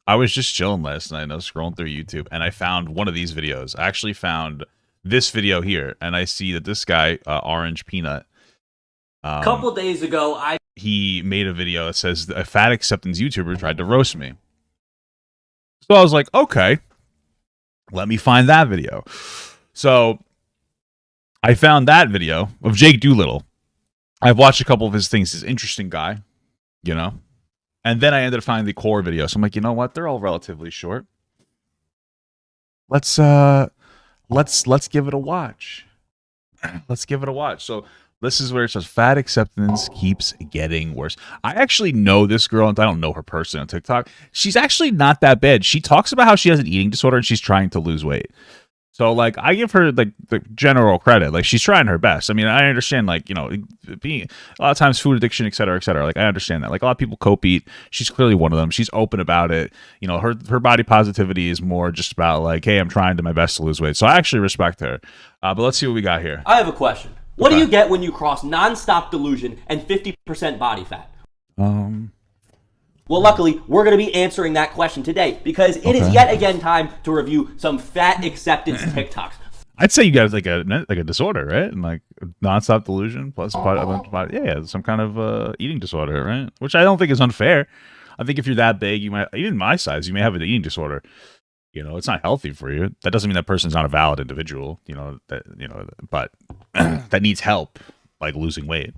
I was just chilling last night and I was scrolling through YouTube and I found one of these videos. I actually found this video here and I see that this guy, Orangepeanut, Couple days ago, he made a video that says a fat acceptance YouTuber tried to roast me. So I was like, okay, let me find that video. So I found that video of Jake Doolittle. I've watched a couple of his things. He's an interesting guy, you know? And then I ended up finding the core video. So I'm like, you know what? They're all relatively short. Let's give it a watch. Let's give it a watch. So this is where it says fat acceptance keeps getting worse. I actually know this girl, and I don't know her personally on TikTok. She's actually not that bad. She talks about how she has an eating disorder and she's trying to lose weight. So, like, I give her, like, the general credit. Like, she's trying her best. I mean, I understand, like, you know, being a lot of times food addiction, et cetera, et cetera. Like, I understand that. Like, a lot of people cope eat. She's clearly one of them. She's open about it. You know, her body positivity is more just about, like, hey, I'm trying to my best to lose weight. So I actually respect her. But let's see what we got here. I have a question. What do you get when you cross nonstop delusion and 50% body fat? Well, luckily, we're going to be answering that question today because it is yet again time to review some fat acceptance TikToks. I'd say you guys like a disorder, right? And like nonstop delusion plus some kind of eating disorder, right? Which I don't think is unfair. I think if you're that big, you might, even my size, you may have an eating disorder. You know, it's not healthy for you. That doesn't mean that person's not a valid individual. But that needs help, like losing weight.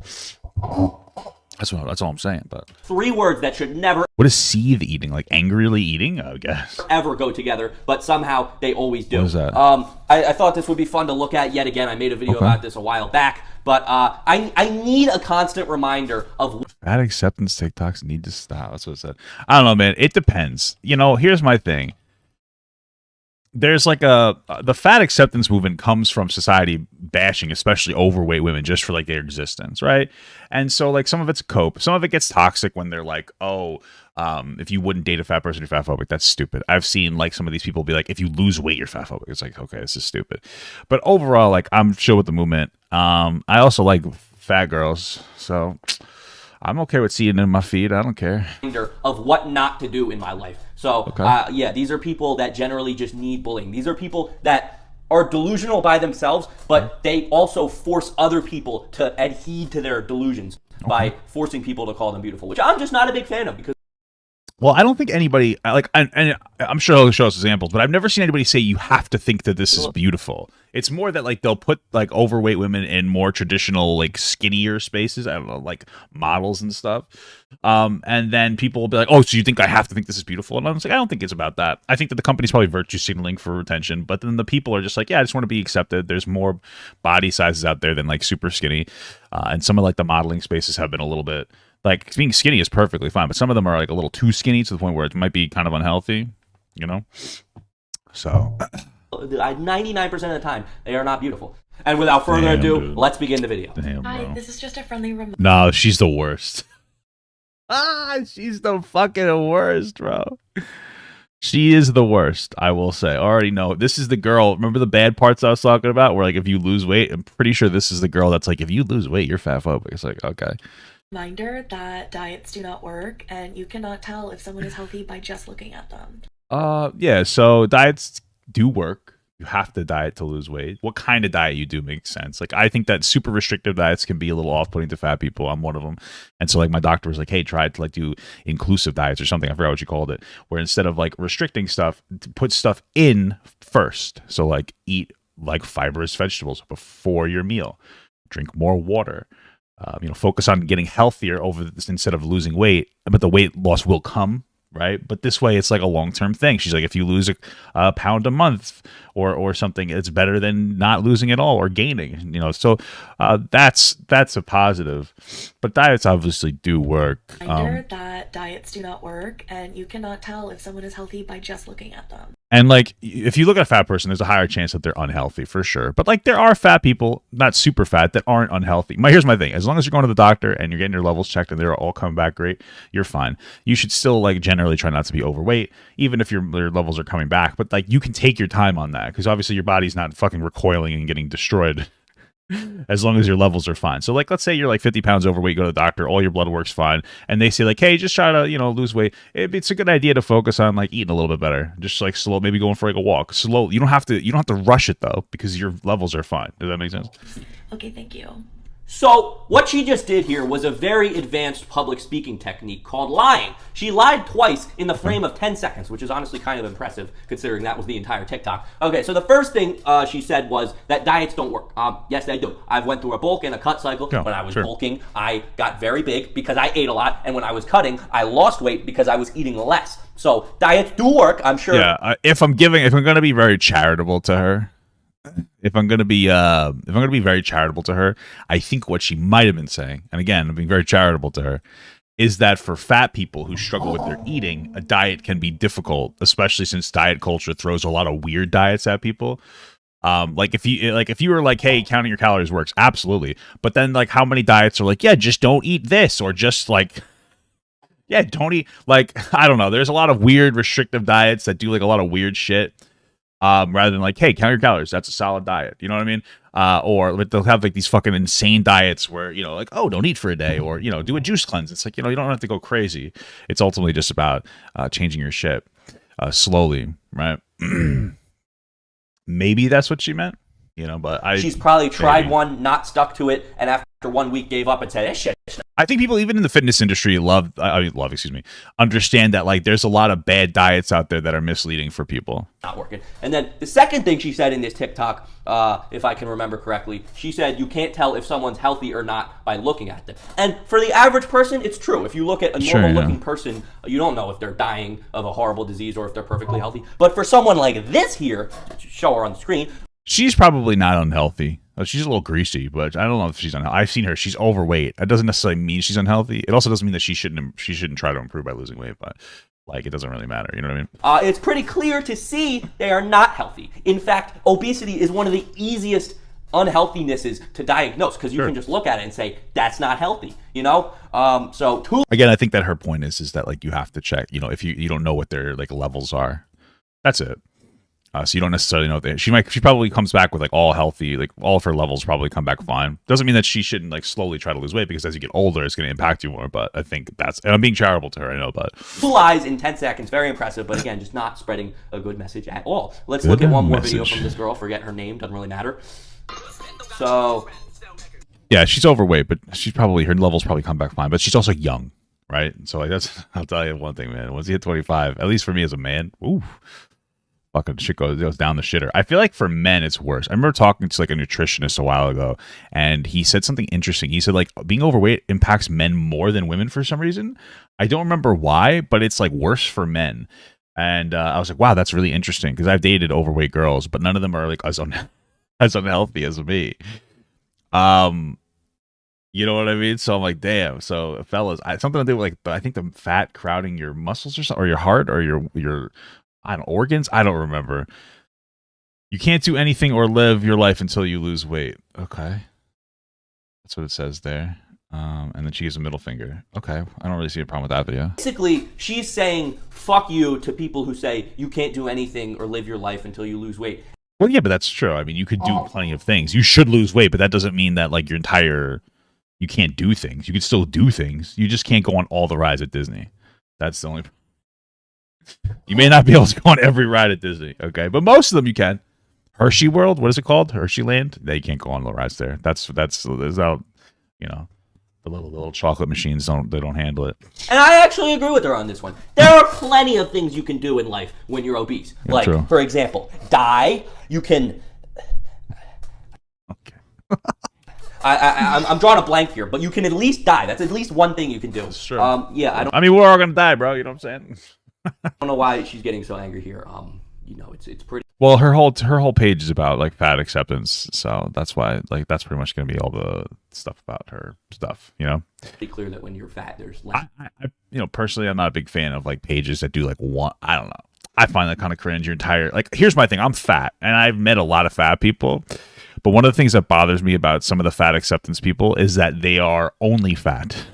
That's all I'm saying. But 3 words that should never. What is seethe eating? Like angrily eating? I guess. Ever go together, but somehow they always do. What is that? I thought this would be fun to look at yet again. I made a video about this a while back, but I need a constant reminder of. Fat acceptance TikToks need to stop. That's what it said. I don't know, man. It depends. You know, here's my thing. There's like the fat acceptance movement comes from society bashing, especially overweight women, just for like their existence, right? And so like some of it's a cope, some of it gets toxic when they're like, oh, if you wouldn't date a fat person, you're fat phobic. That's stupid. I've seen like some of these people be like, if you lose weight, you're fat phobic. It's like, okay, this is stupid. But overall, like I'm chill with the movement. I also like fat girls, so I'm okay with seeing it in my feed. I don't care. Of what not to do in my life. So, yeah, these are people that generally just need bullying. These are people that are delusional by themselves, but they also force other people to adhere to their delusions by forcing people to call them beautiful, which I'm just not a big fan of because. Well, I don't think anybody like, and I'm sure he'll show us examples, but I've never seen anybody say you have to think that this is beautiful. It's more that like they'll put like overweight women in more traditional like skinnier spaces. I don't know, like models and stuff. And then people will be like, "Oh, so you think I have to think this is beautiful?" And I'm just like, I don't think it's about that. I think that the company's probably virtue signaling for attention, but then the people are just like, "Yeah, I just want to be accepted." There's more body sizes out there than like super skinny, and some of like the modeling spaces have been a little bit. Like, being skinny is perfectly fine, but some of them are, like, a little too skinny to the point where it might be kind of unhealthy, you know? So. 99% of the time, they are not beautiful. And without further ado, let's begin the video. Hi, this is just a friendly reminder. No, she's the worst. She's the fucking worst, bro. She is the worst, I will say. I already know. This is the girl. Remember the bad parts I was talking about? Where, like, if you lose weight, I'm pretty sure this is the girl that's like, if you lose weight, you're fat phobic. It's like, okay. Reminder that diets do not work, and you cannot tell if someone is healthy by just looking at them. Yeah, so diets do work. You have to diet to lose weight. What kind of diet you do makes sense. Like, I think that super restrictive diets can be a little off-putting to fat people. I'm one of them. And so, like, my doctor was like, hey, try to, like, do inclusive diets or something. I forgot what you called it. Where instead of, like, restricting stuff, put stuff in first. So, like, eat, like, fibrous vegetables before your meal. Drink more water. Focus on getting healthier over this instead of losing weight, but the weight loss will come, right? But this way, it's like a long-term thing. She's like, if you lose a pound a month or something, it's better than not losing at all or gaining, So that's a positive. But diets obviously do work. Reminder that diets do not work, and you cannot tell if someone is healthy by just looking at them. And, like, if you look at a fat person, there's a higher chance that they're unhealthy, for sure. But, like, there are fat people, not super fat, that aren't unhealthy. Here's my thing. As long as you're going to the doctor and you're getting your levels checked and they're all coming back great, you're fine. You should still, like, generally try not to be overweight, even if your levels are coming back. But, like, you can take your time on that because, obviously, your body's not fucking recoiling and getting destroyed as long as your levels are fine. So like, let's say you're like 50 pounds overweight, go to the doctor, all your blood work's fine, and they say like, hey, just try to, lose weight. It's a good idea to focus on like eating a little bit better, just like slow, maybe going for like a walk, slow. You don't have to rush it though, because your levels are fine. Does that make sense? Okay, thank you. So what she just did here was a very advanced public speaking technique called lying. She lied twice in the frame of 10 seconds, which is honestly kind of impressive considering that was the entire TikTok. Okay, so the first thing she said was that diets don't work. Yes, they do. I've went through a bulk and a cut cycle. When I was bulking, I got very big because I ate a lot, and when I was cutting, I lost weight because I was eating less. So diets do work, I'm sure. Yeah, if I'm going to be very charitable to her, if I'm gonna be very charitable to her, I think what she might have been saying, and again, I'm being very charitable to her, is that for fat people who struggle with their eating, a diet can be difficult, especially since diet culture throws a lot of weird diets at people. Like if you were like, hey, counting your calories works, absolutely. But then like how many diets are like, yeah, just don't eat this, or just like, yeah, don't eat, like, I don't know. There's a lot of weird restrictive diets that do like a lot of weird shit. Rather than like, hey, count your calories, that's a solid diet. You know what I mean? Or they'll have like these fucking insane diets where, like, oh, don't eat for a day, or, do a juice cleanse. It's like, you don't have to go crazy. It's ultimately just about changing your shit slowly, right? Maybe that's what she meant, but she's probably tried one, not stuck to it, and after 1 week gave up and said, shit. I think people even in the fitness industry understand that like there's a lot of bad diets out there that are misleading for people. Not working. And then the second thing she said in this TikTok, if I can remember correctly, she said you can't tell if someone's healthy or not by looking at them. And for the average person, it's true. If you look at a normal-looking person, you don't know if they're dying of a horrible disease or if they're perfectly healthy. But for someone like this here, show her on the screen. She's probably not unhealthy. She's a little greasy, but I don't know if she's unhealthy. I've seen her. She's overweight. That doesn't necessarily mean she's unhealthy. It also doesn't mean that she shouldn't try to improve by losing weight, but like it doesn't really matter. You know what I mean? It's pretty clear to see they are not healthy. In fact, obesity is one of the easiest unhealthinesses to diagnose because you can just look at it and say that's not healthy. Again, I think that her point is that like you have to check. If you don't know what their like levels are, that's it. So you don't necessarily know that she probably comes back with like all healthy, like all of her levels probably come back fine. Doesn't mean that she shouldn't like slowly try to lose weight because as you get older, it's going to impact you more. But I think and I'm being charitable to her, I know, but 2 lies in 10 seconds, very impressive. But again, just not spreading a good message at all. Let's look at one more video from this girl. Forget her name, doesn't really matter. So yeah, she's overweight, but her levels probably come back fine. But she's also young, right? So like I'll tell you one thing, man. Once you hit 25, at least for me as a man, ooh. Fucking shit goes down the shitter. I feel like for men it's worse. I remember talking to like a nutritionist a while ago, and he said something interesting. He said like being overweight impacts men more than women for some reason. I don't remember why, but it's like worse for men. And I was like, wow, that's really interesting because I've dated overweight girls, but none of them are like as unhealthy as me. You know what I mean? So I'm like, damn. So fellas, something to do with like I think the fat crowding your muscles or something, or your heart, or your organs. I don't remember. You can't do anything or live your life until you lose weight. Okay, that's what it says there. And then she gives a middle finger. Okay, I don't really see a problem with that video. Basically, she's saying "fuck you" to people who say you can't do anything or live your life until you lose weight. Well, yeah, but that's true. I mean, you could do plenty of things. You should lose weight, but that doesn't mean that like you can't do things. You can still do things. You just can't go on all the rides at Disney. That's the only. You may not be able to go on every ride at Disney, okay? But most of them you can. Hershey World, what is it called? Hershey Land? They can't go on the rides there. That's out, the little chocolate machines don't handle it. And I actually agree with her on this one. There are plenty of things you can do in life when you're obese. Yeah, like, true. For example, die. You can. Okay. I'm drawing a blank here, but you can at least die. That's at least one thing you can do. That's true. I mean, we're all gonna die, bro. You know what I'm saying? I don't know why she's getting so angry here. It's pretty. Well, her whole page is about like fat acceptance, so that's why like that's pretty much going to be all the stuff about her stuff. Pretty clear that when you're fat, there's less. Personally, I'm not a big fan of like pages that do like one. I don't know. I find that kind of cringe. Your entire like. Here's my thing. I'm fat, and I've met a lot of fat people. But one of the things that bothers me about some of the fat acceptance people is that they are only fat.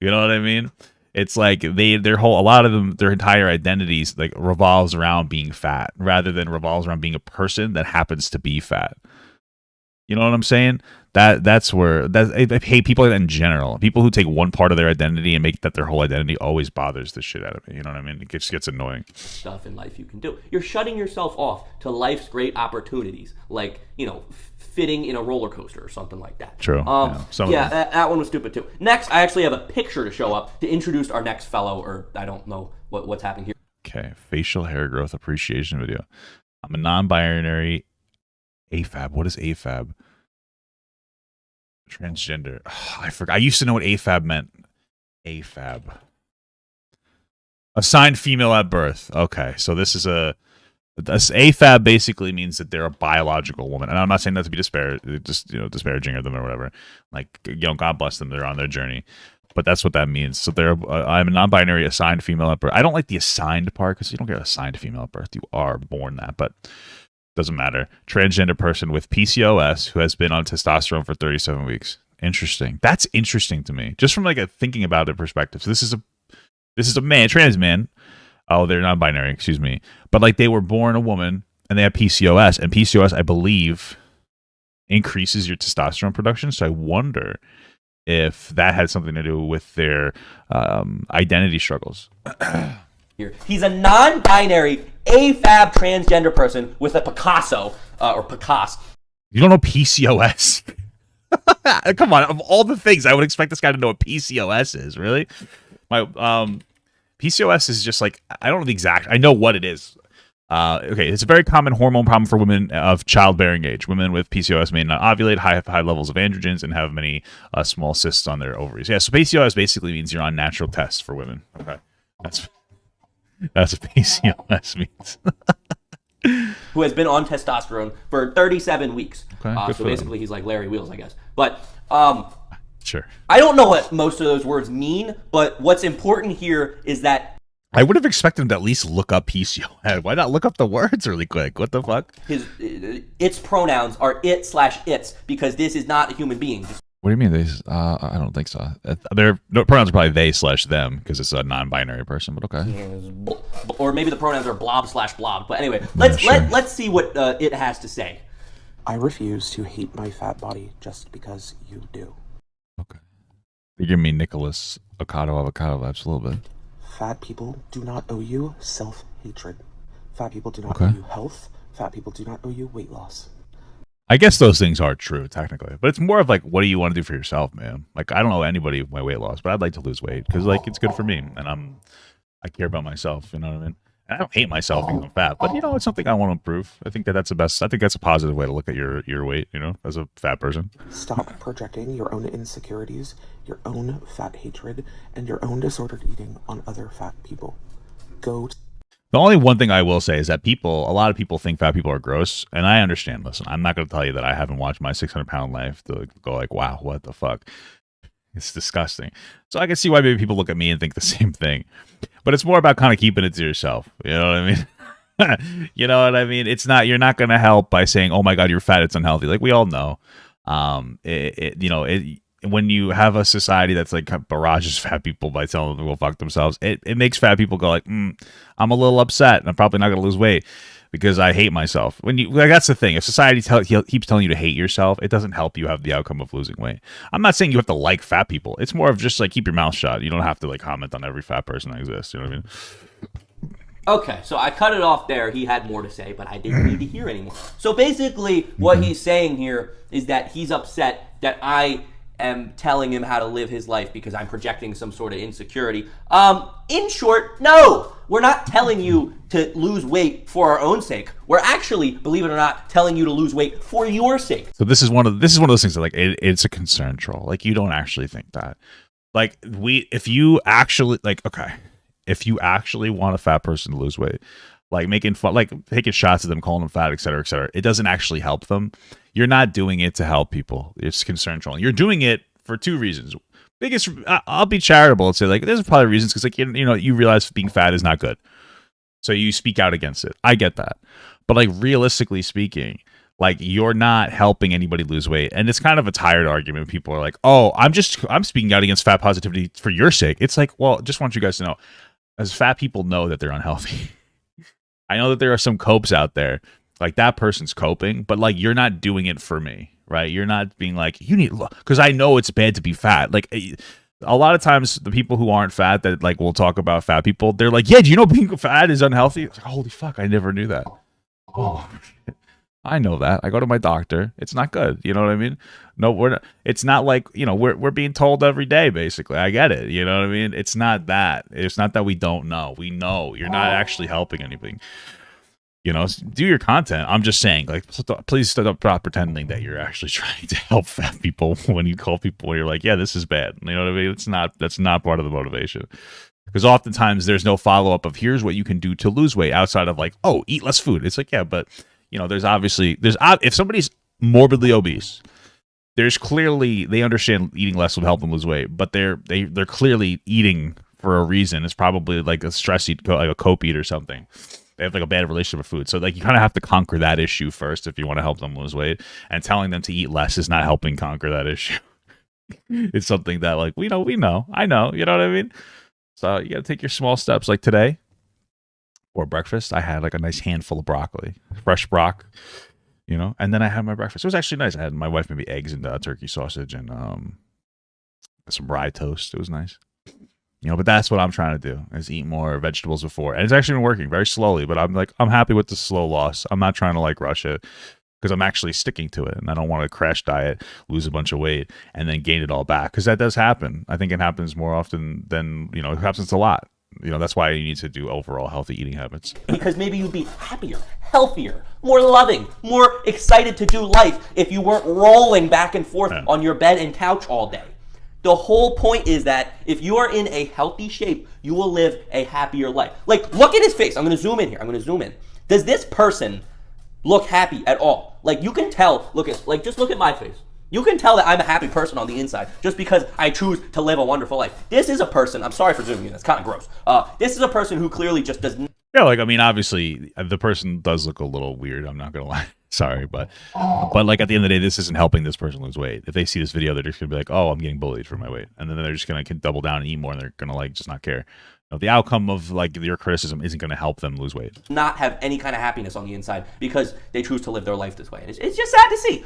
You know what I mean? It's like a lot of them, their entire identities like revolves around being fat rather than revolves around being a person that happens to be fat. You know what I'm saying? That's where I hate people like that in general. People who take one part of their identity and make that their whole identity always bothers the shit out of me. You know what I mean? It just gets annoying. Stuff in life you can do. You're shutting yourself off to life's great opportunities, like fitting in a roller coaster or something like that. True. That one was stupid too. Next, I actually have a picture to show up to introduce our next fellow, or I don't know what's happening here. Okay, facial hair growth appreciation video. I'm a non-binary AFAB. What is AFAB? Transgender. I forgot. I used to know what AFAB meant. AFAB. Assigned female at birth. Okay, so this AFAB basically means that they're a biological woman, and I'm not saying that to be disparaging of them or whatever. Like, God bless them. They're on their journey, but that's what that means. So I'm a non-binary assigned female at birth. I don't like the assigned part because you don't get assigned female at birth. You are born that, but. Doesn't matter. Transgender person with PCOS who has been on testosterone for 37 weeks. Interesting. That's interesting to me. Just from like a thinking about it perspective. So this is a man, trans man. Oh, they're non-binary, excuse me. But like they were born a woman and they have PCOS, and PCOS, I believe, increases your testosterone production. So I wonder if that had something to do with their identity struggles. He's a non-binary AFAB transgender person with a Picasso or Picasso. You don't know PCOS? Come on, of all the things I would expect this guy to know what PCOS is, really? My PCOS is just like, I don't know the exact, I know what it is. Okay, it's a very common hormone problem for women of childbearing age. Women with PCOS may not ovulate, have high levels of androgens, and have many small cysts on their ovaries. Yeah, so PCOS basically means you're on natural tests for women. Okay, that's what PCOS means. Who has been on testosterone for 37 weeks. Okay, so basically he's like Larry Wheels, I guess. But sure. I don't know what most of those words mean, but what's important here is that I would have expected him to at least look up PCOS. Why not look up the words really quick? What the fuck? Its pronouns are it/its because this is not a human being. What do you mean? I don't think so. Their pronouns are probably they/them because it's a non-binary person. But okay. Or maybe the pronouns are blob/blob. But anyway, let's see what it has to say. I refuse to hate my fat body just because you do. Okay. You give me Nicholas avocado vibes a little bit. Fat people do not owe you self-hatred. Fat people do not owe you health. Fat people do not owe you weight loss. I guess those things are true, technically. But it's more of like, what do you want to do for yourself, man? Like, I don't know anybody with my weight loss, but I'd like to lose weight because, like, it's good for me. And I care about myself, you know what I mean? And I don't hate myself because I'm fat, but, it's something I want to improve. I think that's the best. I think that's a positive way to look at your weight, as a fat person. Stop projecting your own insecurities, your own fat hatred, and your own disordered eating on other fat people. The only one thing I will say is that a lot of people think fat people are gross, and I understand. Listen, I'm not going to tell you that I haven't watched my 600-pound life to go like, wow, what the fuck? It's disgusting. So I can see why maybe people look at me and think the same thing. But it's more about kind of keeping it to yourself. You know what I mean? You know what I mean? You're not going to help by saying, oh my God, you're fat, it's unhealthy. Like we all know. When you have a society that's like barrages fat people by telling them to go fuck themselves, it makes fat people go like, I'm a little upset and I'm probably not going to lose weight because I hate myself. That's the thing. If society keeps telling you to hate yourself, it doesn't help you have the outcome of losing weight. I'm not saying you have to like fat people. It's more of just like keep your mouth shut. You don't have to like comment on every fat person that exists. You know what I mean? Okay, so I cut it off there. He had more to say, but I didn't need to hear anymore. So basically what he's saying here is that he's upset that I am telling him how to live his life because I'm projecting some sort of insecurity. In short, no, we're not telling you to lose weight for our own sake. We're actually, believe it or not, telling you to lose weight for your sake. So this is one of those things that like it's a concern troll. Like you don't actually think that. Like if you actually want a fat person to lose weight, like making fun, like taking shots at them, calling them fat, et cetera, it doesn't actually help them. You're not doing it to help people. It's concern trolling. You're doing it for two reasons. Biggest, I'll be charitable and say like, there's probably reasons because like you realize being fat is not good, so you speak out against it. I get that, but like realistically speaking, like you're not helping anybody lose weight, and it's kind of a tired argument. People are like, oh, I'm speaking out against fat positivity for your sake. It's like, well, just want you guys to know, as fat people know that they're unhealthy. I know that there are some copes out there. Like that person's coping, but like you're not doing it for me, right? You're not being like, you need, because I know it's bad to be fat. Like, a lot of times the people who aren't fat that like will talk about fat people, they're like, yeah, do you know being fat is unhealthy? It's like, holy fuck, I never knew that. Oh, I know that. I go to my doctor. It's not good. You know what I mean? No, we're not, it's not like, you know, we're being told every day, basically. I get it. You know what I mean? It's not that. It's not that we don't know. We know you're not actually helping anything. You know, do your content. I'm just saying, like, please stop pretending that you're actually trying to help fat people when you call people. You're like, yeah, this is bad. You know what I mean? That's not part of the motivation. Because oftentimes there's no follow up of here's what you can do to lose weight outside of like, oh, eat less food. It's like, yeah, but you know, there's if somebody's morbidly obese, there's clearly they understand eating less will help them lose weight, but they're clearly eating for a reason. It's probably like a stress eat, like a cope eat or something. They have like a bad relationship with food. So like you kind of have to conquer that issue first if you want to help them lose weight. And telling them to eat less is not helping conquer that issue. It's something that like I know, you know what I mean? So you got to take your small steps. Like today for breakfast, I had like a nice handful of broccoli, fresh brock, you know, and then I had my breakfast. It was actually nice. I had my wife maybe eggs and turkey sausage and some rye toast. It was nice. You know, but that's what I'm trying to do is eat more vegetables before. And it's actually been working very slowly, but I'm happy with the slow loss. I'm not trying to like rush it because I'm actually sticking to it. And I don't want to crash diet, lose a bunch of weight, and then gain it all back. Because that does happen. I think it happens more often than, you know, it happens a lot. You know, that's why you need to do overall healthy eating habits. Because maybe you'd be happier, healthier, more loving, more excited to do life if you weren't rolling back and forth on your bed and couch all day. The whole point is that if you are in a healthy shape, you will live a happier life. Like, look at his face. I'm going to zoom in here. Does this person look happy at all? Like, you can tell, just look at my face. You can tell that I'm a happy person on the inside just because I choose to live a wonderful life. This is a person, I'm sorry for zooming in, that's kind of gross. This is a person who clearly just does not. Yeah, like, I mean, obviously, the person does look a little weird. I'm not going to lie. Sorry, but like at the end of the day, this isn't helping this person lose weight. If they see this video, they're just gonna be like, "Oh, I'm getting bullied for my weight," and then they're just gonna double down and eat more, and they're gonna like just not care. You know, the outcome of like your criticism isn't gonna help them lose weight. Not have any kind of happiness on the inside because they choose to live their life this way. It's just sad to see.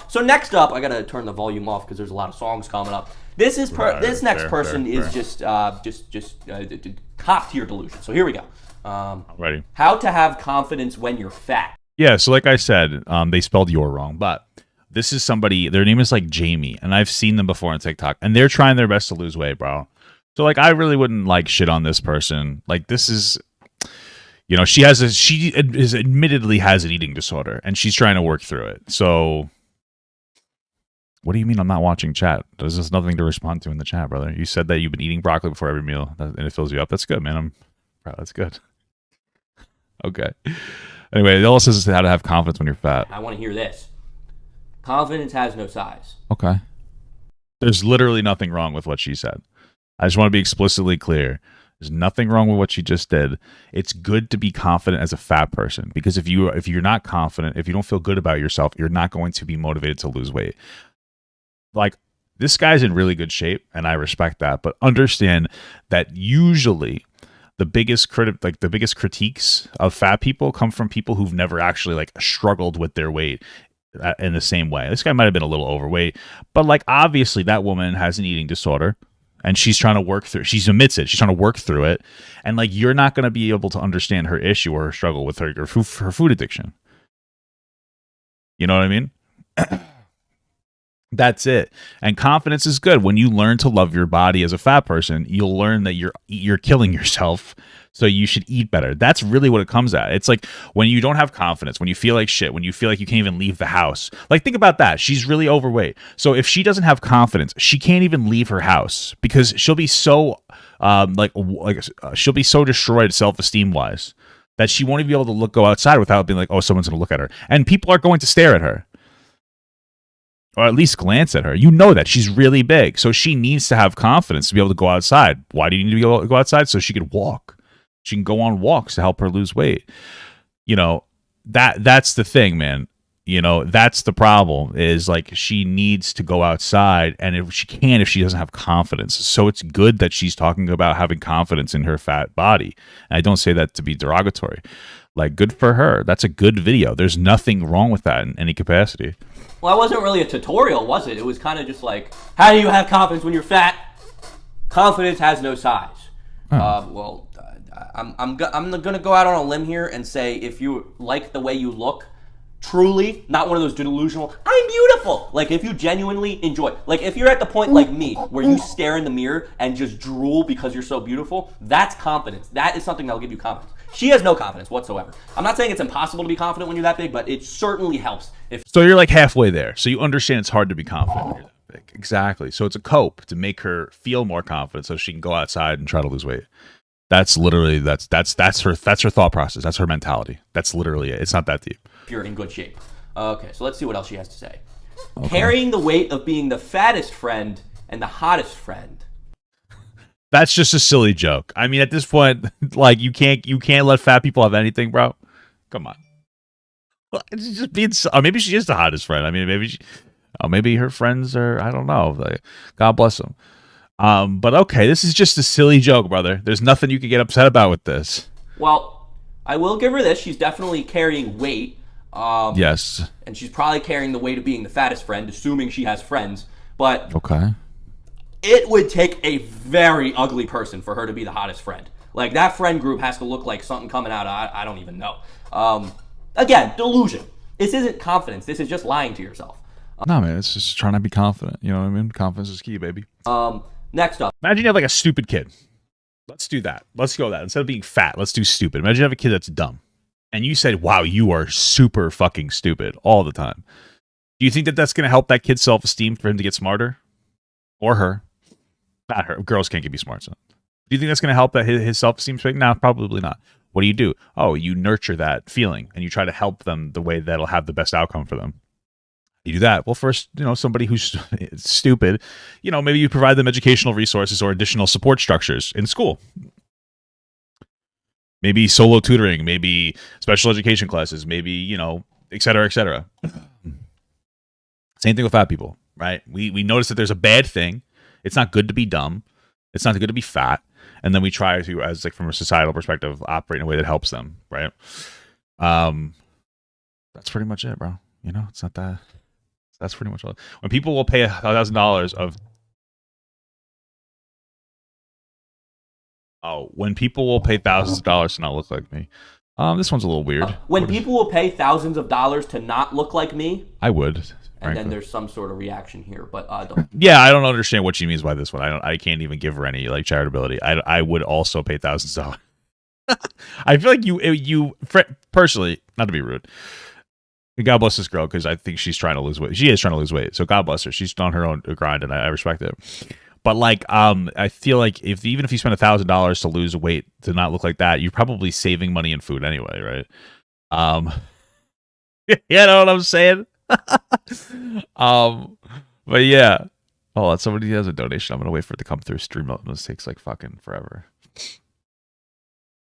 So next up, I gotta turn the volume off because there's a lot of songs coming up. This next person is just top tier delusion. So here we go. Ready? How to have confidence when you're fat. Yeah, so like I said, they spelled "your" wrong, but this is somebody, their name is like Jamie, and I've seen them before on TikTok, and they're trying their best to lose weight, bro. So like I really wouldn't like shit on this person. Like this is, you know, she admittedly has an eating disorder, and she's trying to work through it. So what do you mean I'm not watching chat? There's just nothing to respond to in the chat, brother. You said that you've been eating broccoli before every meal, and it fills you up. That's good, man. I'm proud. That's good. Okay. Anyway, it also says how to have confidence when you're fat. I want to hear this. Confidence has no size. Okay. There's literally nothing wrong with what she said. I just want to be explicitly clear. There's nothing wrong with what she just did. It's good to be confident as a fat person because if you're not confident, if you don't feel good about yourself, you're not going to be motivated to lose weight. Like, this guy's in really good shape, and I respect that, but understand that usually the biggest critiques of fat people come from people who've never actually like struggled with their weight in the same way. This guy might have been a little overweight, but like obviously that woman has an eating disorder and she's trying to work through, she admits it, she's trying to work through it. And like, you're not going to be able to understand her issue or her struggle with her food addiction. You know what I mean? That's it. And confidence is good. When you learn to love your body as a fat person, you'll learn that you're killing yourself. So you should eat better. That's really what it comes at. It's like when you don't have confidence, when you feel like shit, when you feel like you can't even leave the house. Like, think about that. She's really overweight. So if she doesn't have confidence, she can't even leave her house because she'll be so she'll be so destroyed self-esteem wise that she won't even be able to go outside without being like, oh, someone's going to look at her. And people are going to stare at her. Or at least glance at her. You know that she's really big. So she needs to have confidence to be able to go outside. Why do you need to be able to go outside? So she could walk. She can go on walks to help her lose weight. You know, that's the thing, man. You know, that's the problem is like she needs to go outside and if she doesn't have confidence. So it's good that she's talking about having confidence in her fat body. And I don't say that to be derogatory. Like, good for her. That's a good video. There's nothing wrong with that in any capacity. Well, that wasn't really a tutorial, was it? It was kind of just like, how do you have confidence when you're fat? Confidence has no size. Oh. I'm gonna go out on a limb here and say, if you like the way you look, truly, not one of those delusional, I'm beautiful. Like, if you genuinely enjoy, like, if you're at the point like me, where you stare in the mirror and just drool because you're so beautiful, that's confidence. That is something that'll give you confidence. She has no confidence whatsoever. I'm not saying it's impossible to be confident when you're that big, but it certainly helps. So you're like halfway there. So you understand it's hard to be confident when you're that big. Exactly. So it's a cope to make her feel more confident so she can go outside and try to lose weight. That's literally that's her thought process. That's her mentality. That's literally it. It's not that deep. If you're in good shape. Okay, so let's see what else she has to say. Okay. Carrying the weight of being the fattest friend and the hottest friend. That's just a silly joke. I mean, at this point, like, you can't let fat people have anything, bro. Come on. It's just being. Or maybe she is the hottest friend. I mean, maybe her friends are. I don't know. Like, God bless them. But okay, this is just a silly joke, brother. There's nothing you can get upset about with this. Well, I will give her this. She's definitely carrying weight. Yes. And she's probably carrying the weight of being the fattest friend, assuming she has friends. But okay, it would take a very ugly person for her to be the hottest friend. Like, that friend group has to look like something coming out of, I don't even know. Again, delusion. This isn't confidence. This is just lying to yourself. No, man, it's just trying to be confident. You know what I mean? Confidence is key, baby. Next up. Imagine you have like a stupid kid. Let's do that. Let's go with that. Instead of being fat, let's do stupid. Imagine you have a kid that's dumb. And you said, wow, you are super fucking stupid all the time. Do you think that that's going to help that kid's self-esteem for him to get smarter? Or her? Not her. Girls can't be smart. So. Do you think that's going to help that his self-esteem? No, probably not. What do? Oh, you nurture that feeling and you try to help them the way that'll have the best outcome for them. You do that. Well, first, somebody who's stupid, maybe you provide them educational resources or additional support structures in school. Maybe solo tutoring, maybe special education classes, maybe, et cetera, et cetera. Same thing with fat people, right? We notice that there's a bad thing. It's not good to be dumb. It's not good to be fat. And then we try to, as like from a societal perspective, operate in a way that helps them, right? That's pretty much it, bro. It's not that. That's pretty much all. When people will pay $1,000 of, when people will pay thousands of dollars to not look like me. This one's a little weird. When people will pay thousands of dollars to not look like me, I would. And frankly. Then there's some sort of reaction here, but yeah, I don't understand what she means by this one. I can't even give her any like charitability. I would also pay thousands of dollars. I feel like you personally, not to be rude. God bless this girl because I think she's trying to lose weight. She is trying to lose weight, so God bless her. She's on her own grind, and I respect it. But like, I feel like even if you spend $1,000 to lose weight to not look like that, you're probably saving money in food anyway, right? You know what I'm saying? But yeah. Hold on, somebody has a donation. I'm gonna wait for it to come through. Streamlabs. This takes like fucking forever.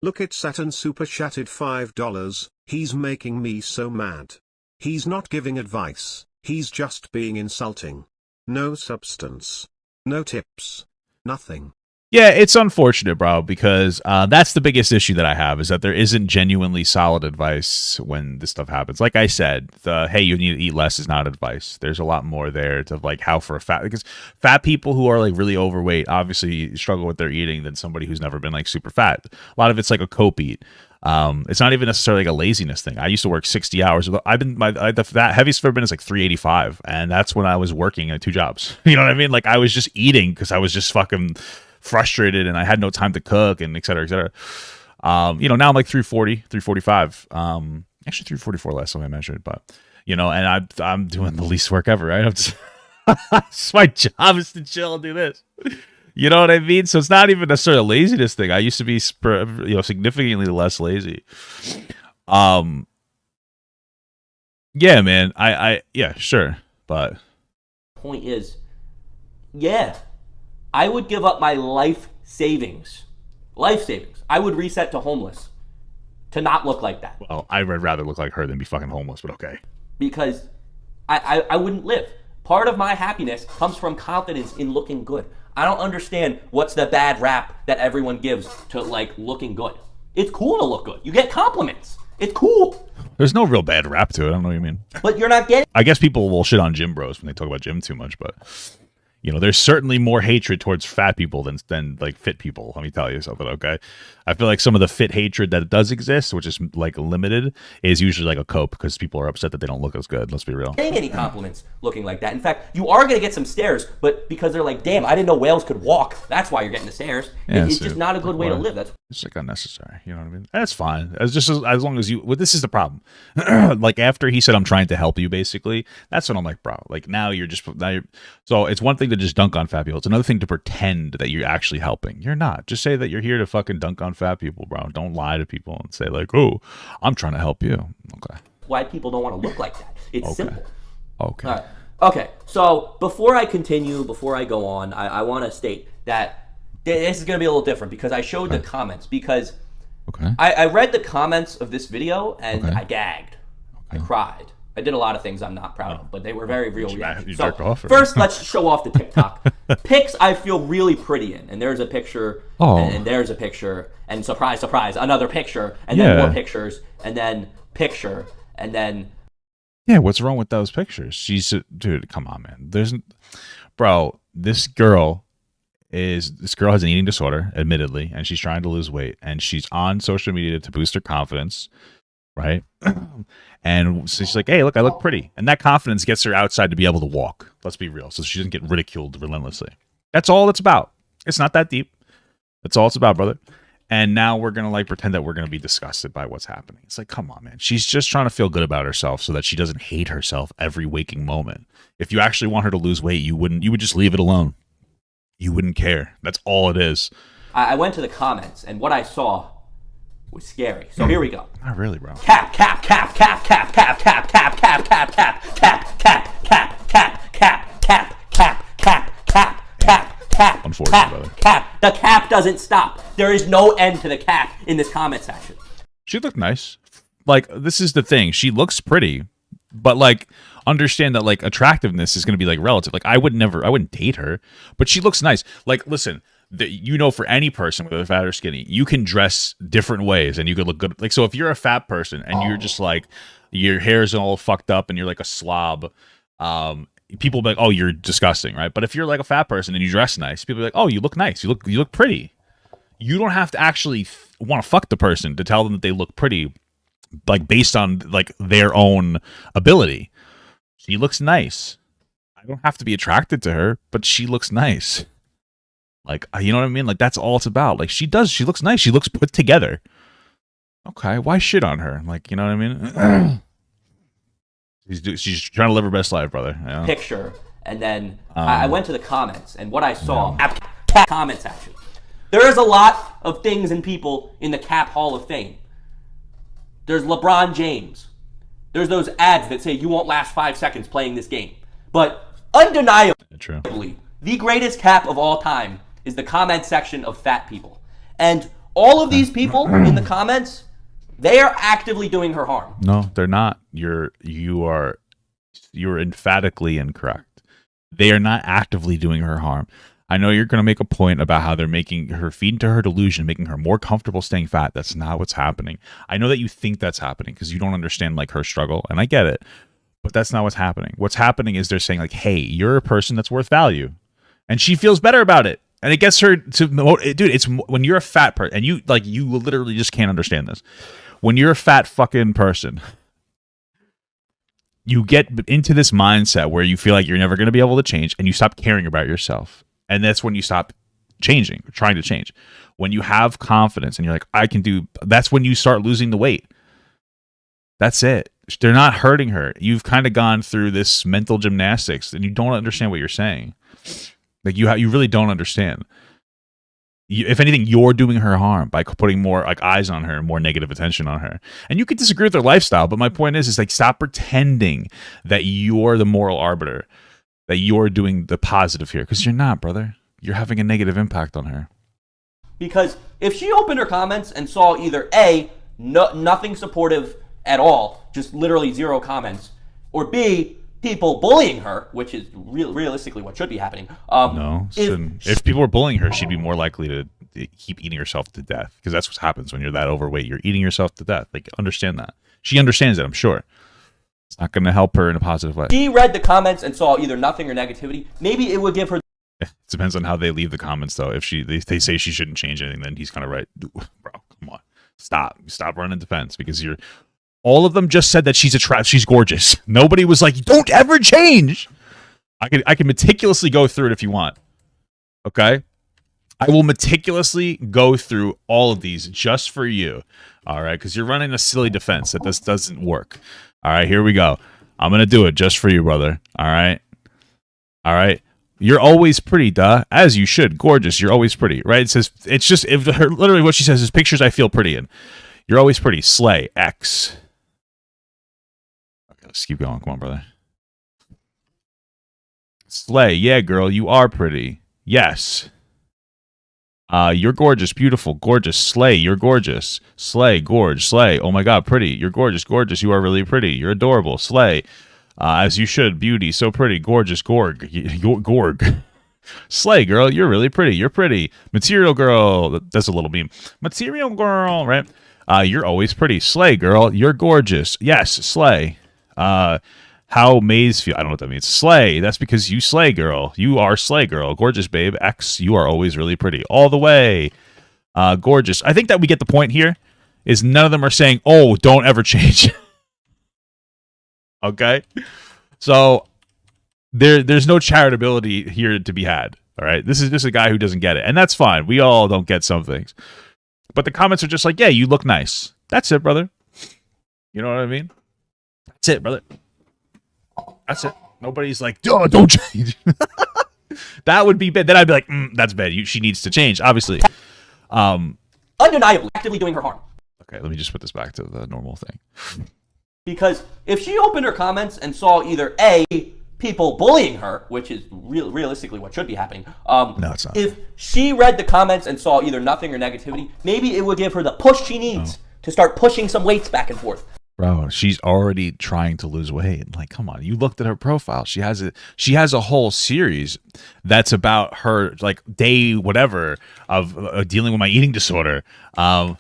Look at Saturn super chatted $5. He's making me so mad. He's not giving advice, he's just being insulting. No substance. No tips. Nothing. Yeah, it's unfortunate, bro, because that's the biggest issue that I have is that there isn't genuinely solid advice when this stuff happens. Like I said, hey, you need to eat less is not advice. There's a lot more there to like how for a fat, because fat people who are like really overweight obviously struggle with their eating than somebody who's never been like super fat. A lot of it's like a cope eat. It's not even necessarily like a laziness thing. I used to work 60 hours. The heaviest I've ever been is like 385, and that's when I was working at 2 jobs. You know what I mean? Like I was just eating because I was just fucking frustrated and I had no time to cook and et cetera, et cetera. Now I'm like 340, 345. Actually 344 last time I measured, but and I'm doing the least work ever, right? I'm just my job is to chill and do this. You know what I mean? So it's not even necessarily a laziness thing. I used to be, significantly less lazy. Yeah, man. Yeah, sure. But point is, yeah, I would give up my life savings. Life savings. I would reset to homeless to not look like that. Well, I would rather look like her than be fucking homeless, but okay. Because I wouldn't live. Part of my happiness comes from confidence in looking good. I don't understand what's the bad rap that everyone gives to like looking good. It's cool to look good. You get compliments. It's cool. There's no real bad rap to it. I don't know what you mean. But you're not getting. I guess people will shit on gym bros when they talk about gym too much, but you know, there's certainly more hatred towards fat people than like fit people. Let me tell you something, okay? I feel like some of the fit hatred that does exist, which is like limited, is usually like a cope because people are upset that they don't look as good. Let's be real. Getting any compliments looking like that. In fact, you are going to get some stares, but because they're like, damn, I didn't know whales could walk. That's why you're getting the stares. Yeah, it's just not a good way to live. That's it's like unnecessary. You know what I mean? That's fine. As just as long as you. Well, this is the problem. Like after he said, "I'm trying to help you," basically, that's when I'm like, bro. Like now you're just now you're. So it's one thing to just dunk on fat people. It's another thing to pretend that you're actually helping. You're not. Just say that you're here to fucking dunk on fat people, bro. Don't lie to people and say like, "Oh, I'm trying to help you." Okay. why people don't want to look like that. It's simple. Okay. All right. Okay, so before I continue, before I go on, I want to state that this is going to be a little different because I showed the comments because I read the comments of this video and I gagged. I cried. I did a lot of things I'm not proud of, but they were very real reactions. So first, let's show off the TikTok. Pics I feel really pretty in. And there's a picture, and there's a picture, and surprise, surprise, another picture, and then more pictures, and then picture, and then... Yeah, what's wrong with those pictures? Dude, come on, man. Bro, this girl has an eating disorder, admittedly, and she's trying to lose weight, and she's on social media to boost her confidence, right? And so she's like, hey, look, I look pretty. And that confidence gets her outside to be able to walk. Let's be real. So she doesn't get ridiculed relentlessly. That's all it's about. It's not that deep. That's all it's about, brother. And now we're going to like pretend that we're going to be disgusted by what's happening. It's like, come on, man. She's just trying to feel good about herself so that she doesn't hate herself every waking moment. If you actually want her to lose weight, you would just leave it alone. You wouldn't care. That's all it is. I went to the comments and what I saw was scary. So here we go. Not really, bro. Cap. Unfortunately, brother. Cap. The cap doesn't stop. There is no end to the cap in this comment section. She looked nice. Like, this is the thing. She looks pretty, but like, understand that like attractiveness is going to be like relative. Like, I wouldn't date her, but she looks nice. Like, listen, for any person, whether fat or skinny, you can dress different ways and you could look good. Like, so if you're a fat person and you're just like, your hair's all fucked up and you're like a slob, people will be like, oh, you're disgusting, right? But if you're like a fat person and you dress nice, people are like, oh, you look nice. You look pretty. You don't have to actually want to fuck the person to tell them that they look pretty, like based on like their own ability. She looks nice. I don't have to be attracted to her, but she looks nice. Like, you know what I mean? Like, that's all it's about. Like, she looks nice. She looks put together. Okay, why shit on her? Like, you know what I mean? She's trying to live her best life, brother. You know? Picture, and then I went to the comments, and what I saw, comment section. There is a lot of things and people in the Cap Hall of Fame. There's LeBron James. There's those ads that say you won't last 5 seconds playing this game. But undeniably, the greatest cap of all time is the comment section of fat people. And all of these people in the comments, they are actively doing her harm. No, they're not. You're emphatically incorrect. They are not actively doing her harm. I know you're going to make a point about how they're making her feed into her delusion, making her more comfortable staying fat. That's not what's happening. I know that you think that's happening because you don't understand like her struggle, and I get it. But that's not what's happening. What's happening is they're saying like, hey, you're a person that's worth value. And she feels better about it. And it gets her to, dude, it's when you're a fat person, and you literally just can't understand this. When you're a fat fucking person, you get into this mindset where you feel like you're never going to be able to change, and you stop caring about yourself. And that's when you stop changing, trying to change. When you have confidence and you're like, that's when you start losing the weight. That's it. They're not hurting her. You've kind of gone through this mental gymnastics and you don't understand what you're saying. Like you really don't understand. If anything, you're doing her harm by putting more like eyes on her, more negative attention on her. And you could disagree with their lifestyle, but my point is like, stop pretending that you're the moral arbiter, that you're doing the positive here, because you're not, brother. You're having a negative impact on her. Because if she opened her comments and saw either A, nothing supportive at all, just literally zero comments, or B, people bullying her, which is realistically what should be happening. No, if people were bullying her, she'd be more likely to keep eating herself to death, because that's what happens when you're that overweight. You're eating yourself to death. Like, understand that. She understands it, I'm sure. It's not going to help her in a positive way. She read the comments and saw either nothing or negativity. Maybe it would give her. It depends on how they leave the comments, though. If they say she shouldn't change anything, then he's kind of right. Bro, come on, stop running defense, because you're. All of them just said that she's gorgeous. Nobody was like, don't ever change. I can meticulously go through it if you want. Okay, I will meticulously go through all of these just for you. All right, because you're running a silly defense that this doesn't work. All right, here we go. I'm gonna do it just for you, brother. All right. You're always pretty, duh. As you should. Gorgeous. You're always pretty, right? It says, it's just, literally what she says is pictures I feel pretty in. You're always pretty. Slay. X. Okay, let's keep going. Come on, brother. Slay. Yeah, girl, you are pretty. Yes. You're gorgeous. Beautiful. Gorgeous. Slay. You're gorgeous. Slay. Gorge. Slay. Oh my God, pretty. You're gorgeous. Gorgeous. You are really pretty. You're adorable. Slay. As you should. Beauty. So pretty. Gorgeous. Gorg. Gorg. Slay, girl. You're really pretty. You're pretty. Material girl. That's a little meme. Material girl, right? You're always pretty. Slay, girl. You're gorgeous. Yes, slay. How Maze feel. I don't know what that means. Slay. That's because you slay, girl. You are slay, girl. Gorgeous, babe. X. You are always really pretty. All the way. Gorgeous. I think that we get the point here. Is none of them are saying, oh, don't ever change. Okay, so there's no charitability here to be had. All right, this is just a guy who doesn't get it, and that's fine. We all don't get some things, but the comments are just like, yeah, you look nice. That's it, brother. You know what I mean? That's it, brother. That's it. Nobody's like, oh, don't change. That would be bad. Then I'd be like, that's bad. She needs to change, obviously. Undeniably actively doing her harm. Okay, let me just put this back to the normal thing. Because if she opened her comments and saw either A, people bullying her, which is realistically what should be happening. No, it's not. If she read the comments and saw either nothing or negativity, maybe it would give her the push she needs to start pushing some weights back and forth. Bro, she's already trying to lose weight. Like, come on. You looked at her profile. She has a whole series that's about her, like, day whatever of dealing with my eating disorder. Come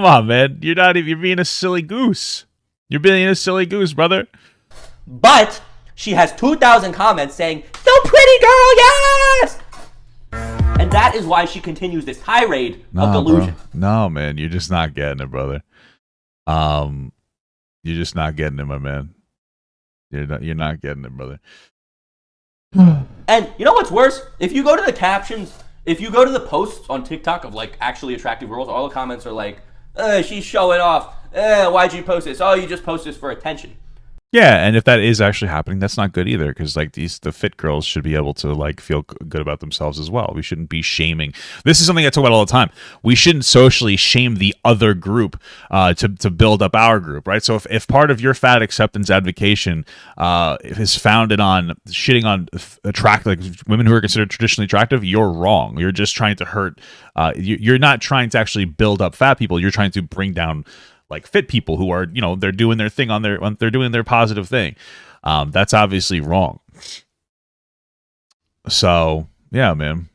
on, man. You're being a silly goose. You're being a silly goose, brother. But she has 2,000 comments saying, so pretty, girl, yes! And that is why she continues this tirade of delusion. Bro. No, man. You're just not getting it, brother. You're just not getting it, my man. You're not getting it, brother. And you know what's worse? If you go to the captions, if you go to the posts on TikTok of like actually attractive girls, all the comments are like, she's showing off. Why'd you post this? Oh, you just post this for attention. Yeah, and if that is actually happening, that's not good either, because like the fit girls should be able to like feel good about themselves as well. We shouldn't be shaming. This is something I talk about all the time. We shouldn't socially shame the other group to build up our group, right? So if part of your fat acceptance advocation is founded on shitting on attractive, like women who are considered traditionally attractive, you're wrong. You're just trying to hurt. You're not trying to actually build up fat people. You're trying to bring down like fit people who are, they're doing their thing they're doing their positive thing. That's obviously wrong. So yeah, man.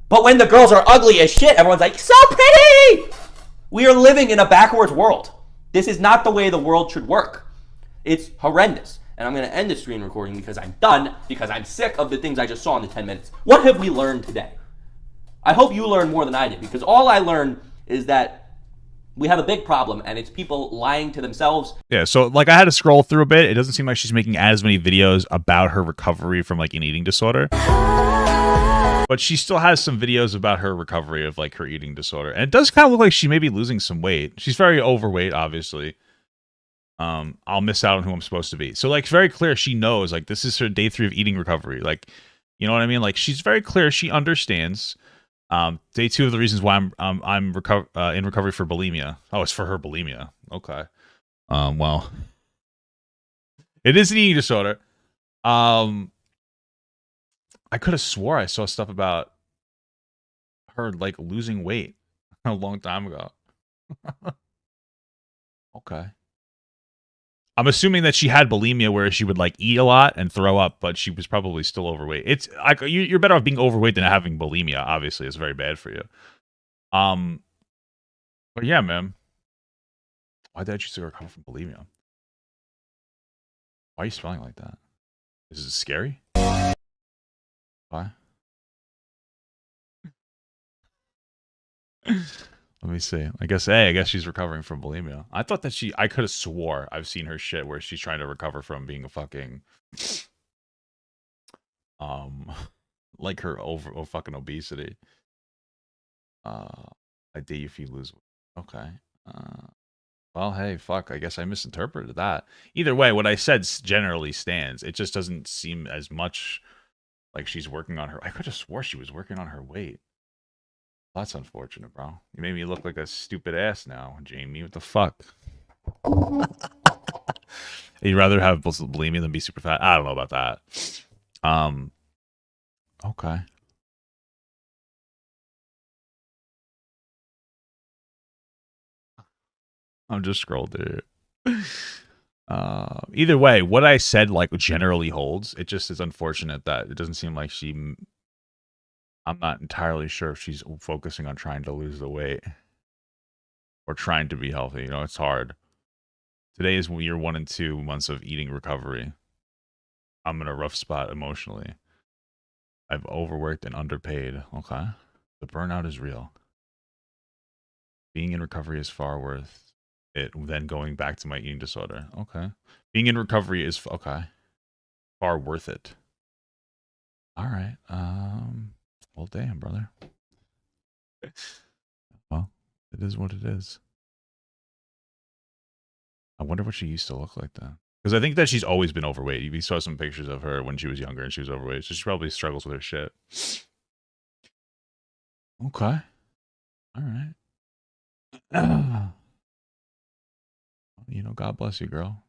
But when the girls are ugly as shit, everyone's like, so pretty! We are living in a backwards world. This is not the way the world should work. It's horrendous. And I'm going to end the screen recording because I'm done, because I'm sick of the things I just saw in the 10 minutes. What have we learned today? I hope you learned more than I did, because all I learned is that we have a big problem, and it's people lying to themselves. Yeah, so like I had to scroll through a bit. It doesn't seem like she's making as many videos about her recovery from like an eating disorder. But she still has some videos about her recovery of like her eating disorder. And it does kind of look like she may be losing some weight. She's very overweight, obviously. I'll miss out on who I'm supposed to be. So like very clear she knows like this is her day 3 of eating recovery. Like, you know what I mean? Like she's very clear she understands. Day 2 of the reasons why I'm in recovery for bulimia. Oh, it's for her bulimia. Okay. Well, it is an eating disorder. I could have swore I saw stuff about her like losing weight a long time ago. Okay. I'm assuming that she had bulimia where she would like eat a lot and throw up, but she was probably still overweight. It's like you're better off being overweight than having bulimia. Obviously, it's very bad for you. But yeah, man. Why did you still recover from bulimia? Why are you smelling like that? Is it scary? Why? Let me see. I guess she's recovering from bulimia. I thought that I could have swore I've seen her shit where she's trying to recover from being a fucking like her fucking obesity. I dare you if you lose. Okay. Well, hey, fuck. I guess I misinterpreted that. Either way, what I said generally stands. It just doesn't seem as much like she's working on her. I could have swore she was working on her weight. That's unfortunate, bro. You made me look like a stupid ass now, Jamie. What the fuck? You'd rather have bulimia than be super fat? I don't know about that. Okay. I'm just scrolling through. Either way, what I said like generally holds. It just is unfortunate that it doesn't seem like I'm not entirely sure if she's focusing on trying to lose the weight or trying to be healthy. You know, it's hard. Today is year 1 and 2 months of eating recovery. I'm in a rough spot emotionally. I've overworked and underpaid. Okay. The burnout is real. Being in recovery is far worth it than going back to my eating disorder. Okay. Being in recovery is far worth it. All right. Well, damn, brother. Well, it is what it is. I wonder what she used to look like then. Because I think that she's always been overweight. We saw some pictures of her when she was younger and she was overweight. So she probably struggles with her shit. Okay. All right. You know, God bless you, girl.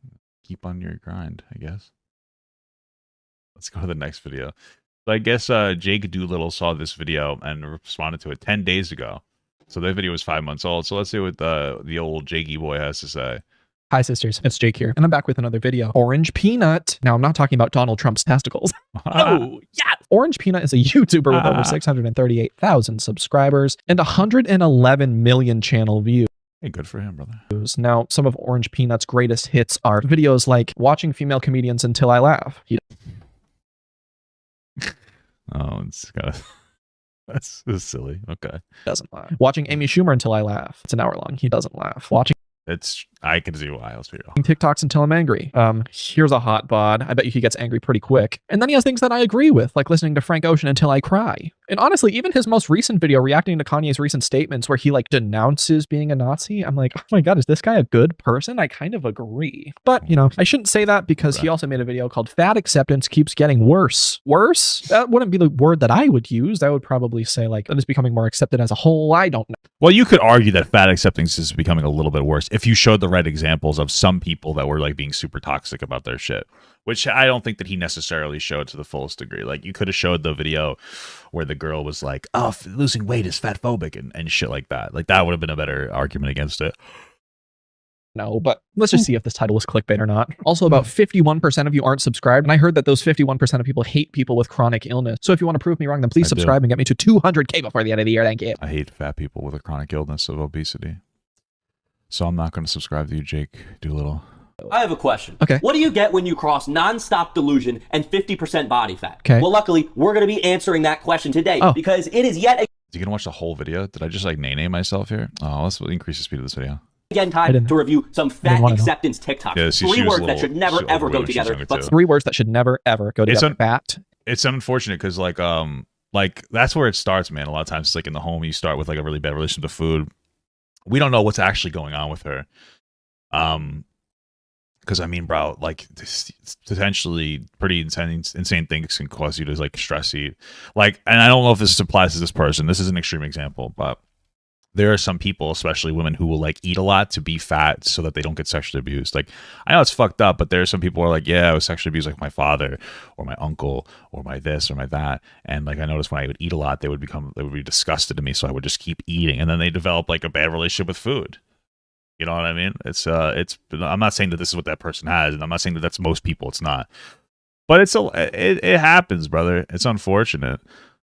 Keep on your grind, I guess. Let's go to the next video. So I guess Jake Doolittle saw this video and responded to it 10 days ago. So that video was 5 months old. So let's see what the old Jakey boy has to say. Hi sisters, it's Jake here, and I'm back with another video. Orangepeanut. Now, I'm not talking about Donald Trump's testicles. Oh, yeah! Orangepeanut is a YouTuber with over 638,000 subscribers and 111 million channel views. Hey, good for him, brother. Now, some of Orangepeanut's greatest hits are videos like watching female comedians until I laugh. Oh, it's got that's silly. Okay. Doesn't laugh. Watching Amy Schumer until I laugh. It's an hour long. He doesn't laugh. Watching I can see why. Let's be real. TikToks until I'm angry. Here's a hot bod. I bet you he gets angry pretty quick. And then he has things that I agree with, like listening to Frank Ocean until I cry. And honestly, even his most recent video reacting to Kanye's recent statements where he like denounces being a Nazi, I'm like, oh my God, is this guy a good person? I kind of agree. But, you know, I shouldn't say that because he also made a video called Fat Acceptance Keeps Getting Worse. Worse? That wouldn't be the word that I would use. I would probably say like, that is becoming more accepted as a whole. I don't know. Well, you could argue that fat acceptance is becoming a little bit worse if you showed the right examples of some people that were like being super toxic about their shit, which I don't think that he necessarily showed to the fullest degree. Like you could have showed the video where the girl was like, oh, losing weight is fat phobic and shit like that. Like that would have been a better argument against it. No, but let's just see if this title is clickbait or not. Also, about 51% of you aren't subscribed, and I heard that those 51% of people hate people with chronic illness. So if you want to prove me wrong, then please subscribe and get me to 200K before the end of the year. Thank you. I hate fat people with a chronic illness of obesity. So I'm not going to subscribe to you, Jake Doolittle. I have a question. Okay. What do you get when you cross non-stop delusion and 50% body fat? Okay. Well, luckily, we're going to be answering that question today because it is yet Is you going to watch the whole video? Did I just like nay myself here? Oh, let's increase the speed of this video. again time to review some fat acceptance TikToks. Yeah, Three words that should never ever go together. But 3 words that should never ever go together. Fat. It's unfortunate because like that's where it starts, man. A lot of times it's like in the home you start with like a really bad relationship to food. We don't know what's actually going on with her. Because I mean, bro, like this potentially pretty insane things can cause you to like stress eat. Like, and I don't know if this applies to this person. This is an extreme example, but there are some people, especially women, who will like eat a lot to be fat so that they don't get sexually abused. Like, I know it's fucked up, but there are some people who are like, yeah, I was sexually abused like my father or my uncle or my this or my that. And like, I noticed when I would eat a lot, they would be disgusted to me. So I would just keep eating. And then they develop like a bad relationship with food. You know what I mean? I'm not saying that this is what that person has, and I'm not saying that that's most people. It's not, but it happens, brother. It's unfortunate.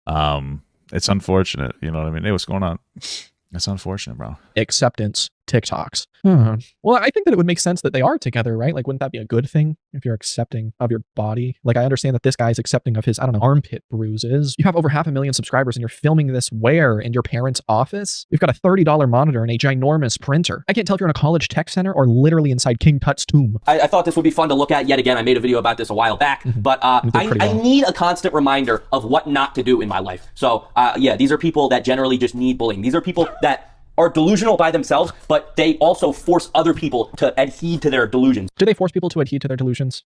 It's unfortunate. You know what I mean? Hey, what's going on? It's unfortunate, bro. Acceptance TikToks. Well, I think that it would make sense that they are together, right? Like, wouldn't that be a good thing if you're accepting of your body? Like, I understand that this guy is accepting of his, I don't know, armpit bruises. You have over 500,000 subscribers and you're filming this where? In your parents' office? You've got a $30 monitor and a ginormous printer. I can't tell if you're in a college tech center or literally inside King Tut's tomb. I thought this would be fun to look at yet again. I made a video about this a while back, but I need a constant reminder of what not to do in my life. So yeah, these are people that generally just need bullying. These are people that are delusional by themselves, but they also force other people to adhere to their delusions. Do they force people to adhere to their delusions?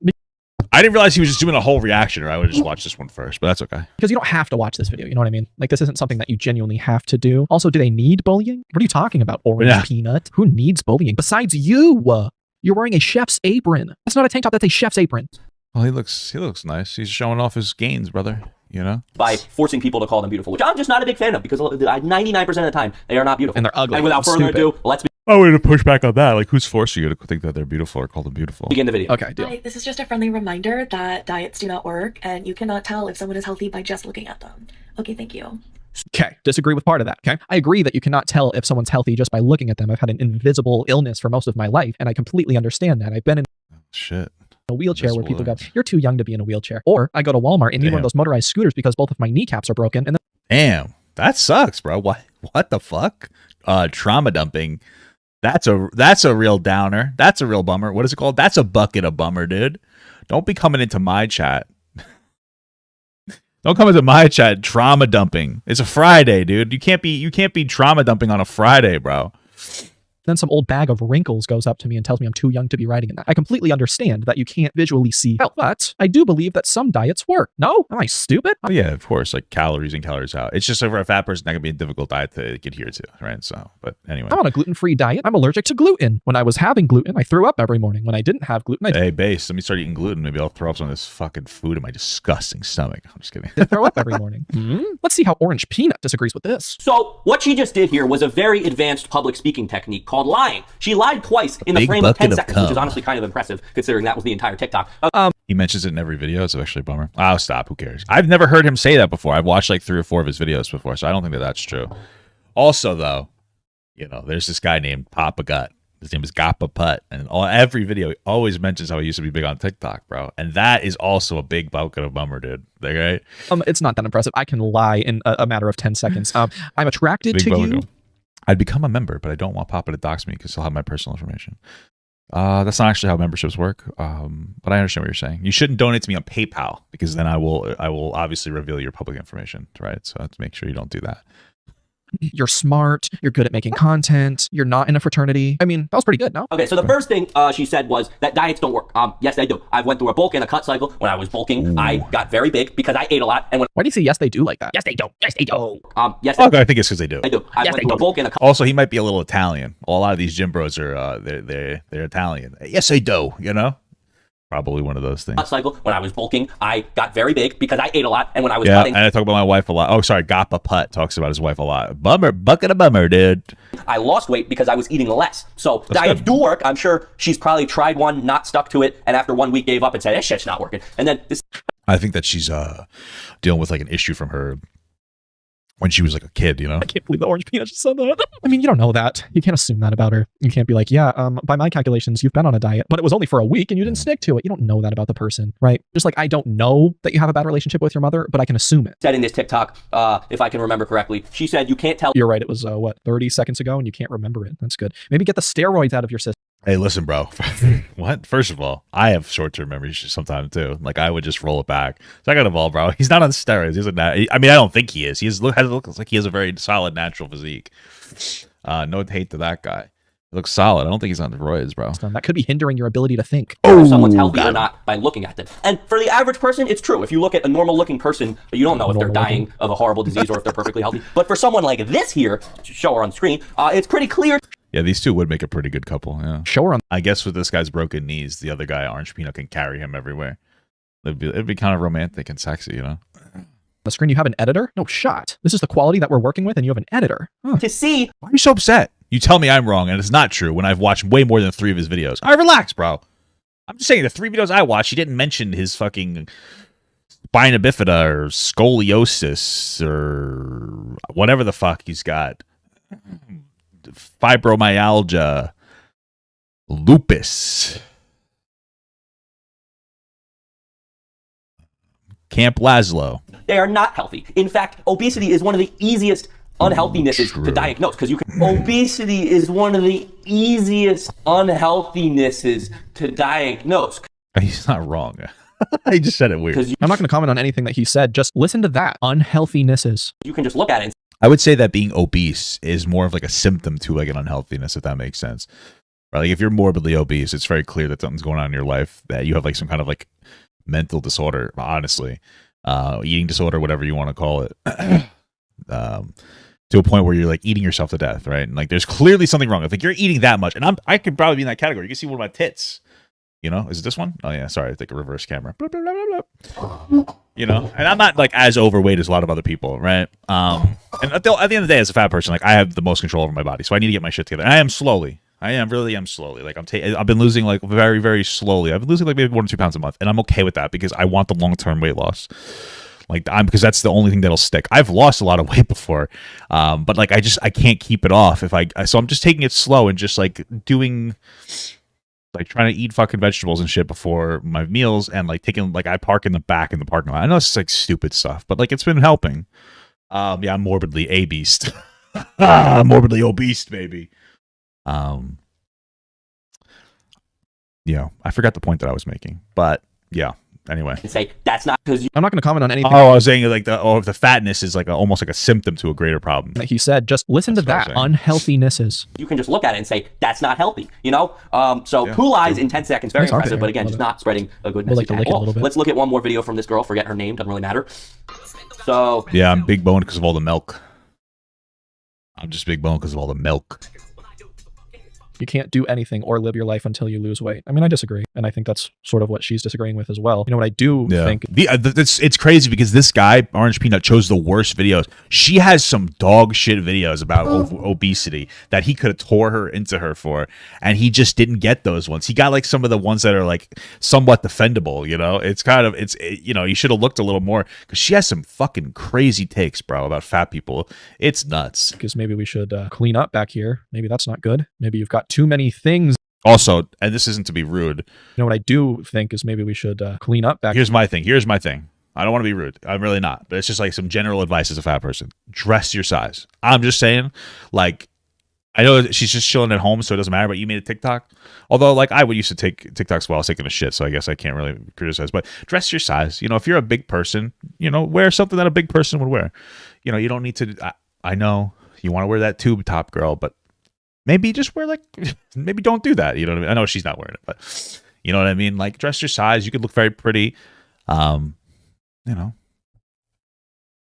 I didn't realize he was just doing a whole reaction, or I would have just watched this one first, but that's okay. Because you don't have to watch this video, you know what I mean? Like, this isn't something that you genuinely have to do. Also, do they need bullying? What are you talking about, Orangepeanut? Who needs bullying? Besides you! You're wearing a chef's apron. That's not a tank top, that's a chef's apron. Well, he looks nice. He's showing off his gains, brother. You know? By forcing people to call them beautiful, which I'm just not a big fan of, because 99% of the time, they are not beautiful. And they're ugly. And without further ado, let's I wanted to push back on that. Like, who's forcing you to think that they're beautiful or call them beautiful? begin the video. Okay, deal. Hi, this is just a friendly reminder that diets do not work, and you cannot tell if someone is healthy by just looking at them. Okay, thank you. Okay, disagree with part of that, okay? I agree that you cannot tell if someone's healthy just by looking at them. I've had an invisible illness for most of my life, and I completely understand that. I've been in a wheelchair where people go, you're too young to be in a wheelchair. Or I go to Walmart and need one of those motorized scooters because both of my kneecaps are broken. And then Damn, that sucks, bro. What the fuck? Trauma dumping. That's a real downer. That's a real bummer. What is it called? That's a bucket of bummer, dude. Don't be coming into my chat. Don't come into my chat trauma dumping. It's a Friday, dude. You can't be trauma dumping on a Friday, bro. then some old bag of wrinkles goes up to me and tells me I'm too young to be writing in that. I completely understand that you can't visually see health, but I do believe that some diets work. No? Am I stupid? Oh, yeah, of course, like calories in, calories out. It's just for a fat person, that can be a difficult diet to adhere to, right? So, but anyway. I'm on a gluten-free diet. I'm allergic to gluten. When I was having gluten, I threw up every morning. When I didn't have gluten, Hey, Base, let me start eating gluten. Maybe I'll throw up some of this fucking food in my disgusting stomach. I'm just kidding. I throw up every morning. Let's see how Orangepeanut disagrees with this. So what she just did here was a very advanced public speaking technique called lying. She lied twice in the frame of 10 seconds, which is honestly kind of impressive considering that was the entire TikTok. He mentions it in every video. It's actually a bummer. I'll stop. Who cares? I've never heard him say that before. I've watched like 3 or 4 of his videos before, so I don't think that that's true. Also, though, you know, there's this guy named Papa Gut. His name is Gappa Putt, and every video he always mentions how he used to be big on TikTok, bro. And that is also a big bucket of bummer, dude. Like, right? It's not that impressive. I can lie in a matter of 10 seconds. I'm attracted to you. I'd become a member, but I don't want Papa to dox me because he'll have my personal information. That's not actually how memberships work. But I understand what you're saying. You shouldn't donate to me on PayPal because then I will obviously reveal your public information, right? So I have to make sure you don't do that. You're smart. You're good at making content. You're not in a fraternity. I mean, that was pretty good, no? Okay, so the first thing she said was that diets don't work. Yes, they do. I went through a bulk and a cut cycle. When I was bulking, I got very big because I ate a lot. And when Why do you say yes, they do like that? yes, they do. Yes, they do. Yes, Okay, I think it's because they do. they do. I went through a bulk and a cut Also, he might be a little Italian. A lot of these gym bros are they're Italian. Yes, they do. You know, probably one of those things. cycle. When I was bulking, I got very big because I ate a lot. And when I was Yeah, cutting, and I talk about my wife a lot. Oh, sorry, Gappa Putt talks about his wife a lot. Bummer, bucket of bummer, dude. I lost weight because I was eating less. So diets good. do work. I'm sure she's probably tried one, not stuck to it, and after 1 week gave up and said, "This shit's not working." And then this I think that she's dealing with like an issue from her when she was like a kid, you know? I can't believe the Orangepeanut just said that. I mean, you don't know that. You can't assume that about her. You can't be like, yeah, by my calculations, you've been on a diet, but it was only for a week and you didn't stick to it. You don't know that about the person, right? Just like I don't know that you have a bad relationship with your mother, but I can assume it. said in this TikTok, if I can remember correctly, she said you can't tell You're right. It was, 30 seconds ago and you can't remember it. That's good. Maybe get the steroids out of your system. Hey, listen, bro. What? First of all, I have short-term memory issues sometimes too. Like I would just roll it back. Second of all, bro, he's not on steroids. He's I mean, I don't think he is. Looks like he has a very solid natural physique. No hate to that guy. He looks solid. I don't think he's on the roids, bro. That could be hindering your ability to think. if someone's healthy or not by looking at them. And for the average person, it's true. If you look at a normal looking person, you don't know if they're dying of a horrible disease or if they're perfectly healthy. But for someone like this here, to show her on screen, it's pretty clear. Yeah, these two would make a pretty good couple. Yeah. Show her on I guess with this guy's broken knees, the other guy, Orangepeanut, can carry him everywhere. It'd be kind of romantic and sexy, you know? the screen. You have an editor? No shot. This is the quality that we're working with and you have an editor. Huh. To see Why are you so upset? You tell me I'm wrong, and it's not true when I've watched way more than 3 of his videos. All right, relax, bro. I'm just saying the 3 videos I watched, he didn't mention his fucking spina bifida or scoliosis or whatever the fuck he's got. Fibromyalgia, lupus, Camp Laszlo. They are not healthy. In fact, obesity is one of the easiest unhealthinesses to diagnose because obesity is one of the easiest unhealthinesses to diagnose. He's not wrong. He just said it weird. I'm not going to comment on anything that he said. Just listen to that. Unhealthinesses. You can just look at it and I would say that being obese is more of like a symptom to like an unhealthiness, if that makes sense. Right? Like if you're morbidly obese, it's very clear that something's going on in your life, that you have like some kind of like mental disorder, honestly, eating disorder, whatever you want to call it, to a point where you're like eating yourself to death, right? And like there's clearly something wrong. If like you're eating that much, and I could probably be in that category. You can see one of my tits. You know, is it this one? Oh yeah, sorry, I think a reverse camera. Blah, blah, blah, blah, blah. You know, and I'm not like as overweight as a lot of other people, right? And at the end of the day, as a fat person, like I have the most control over my body, so I need to get my shit together. And I am slowly. Really am slowly. Like I've been losing like very, very slowly. I've been losing like maybe 1 or 2 pounds a month, and I'm okay with that because I want the long-term weight loss. Like because that's the only thing that'll stick. I've lost a lot of weight before, but like I can't keep it off so I'm just taking it slow and just like doing. Like trying to eat fucking vegetables and shit before my meals, and like taking like I park in the back in the parking lot. I know it's like stupid stuff, but like it's been helping. Yeah, I'm morbidly a beast. Morbidly obese, baby. Yeah, I forgot the point that I was making, but yeah. Anyway, say that's not because I'm not going to comment on anything. Oh, I was saying like the fatness is like almost like a symptom to a greater problem. He said, just listen to that. Unhealthinesses. You can just look at it and say that's not healthy. You know, so yeah. Cool eyes in 10 seconds, very impressive. But again, just not spreading a good message at all. Let's look at one more video from this girl. Forget her name, doesn't really matter. So yeah, I'm big boned because of all the milk. I'm just big boned because of all the milk. You can't do anything or live your life until you lose weight. I mean, I disagree. And I think that's sort of what she's disagreeing with as well. You know what I do think? It's crazy because this guy, Orangepeanut, chose the worst videos. She has some dog shit videos about obesity that he could have tore her into her for. And he just didn't get those ones. He got like some of the ones that are like somewhat defendable, you know? It's kind of, you know, you should have looked a little more because she has some fucking crazy takes, bro, about fat people. It's nuts. Because maybe we should clean up back here. Maybe that's not good. Maybe you've got too many things. Also, and this isn't to be rude. You know what I do think is maybe we should clean up back. Here's my thing. I don't want to be rude. I'm really not. But it's just like some general advice as a fat person. Dress your size. I'm just saying, like, I know she's just chilling at home, so it doesn't matter, but you made a TikTok. Although, like, I would used to take TikToks while I was taking a shit, so I guess I can't really criticize. But dress your size. You know, if you're a big person, you know, wear something that a big person would wear. You know, you don't need to. I know you want to wear that tube top, girl, but maybe just wear like, maybe don't do that. You know what I mean? I know she's not wearing it, but you know what I mean? Like dress your size. You could look very pretty. You know,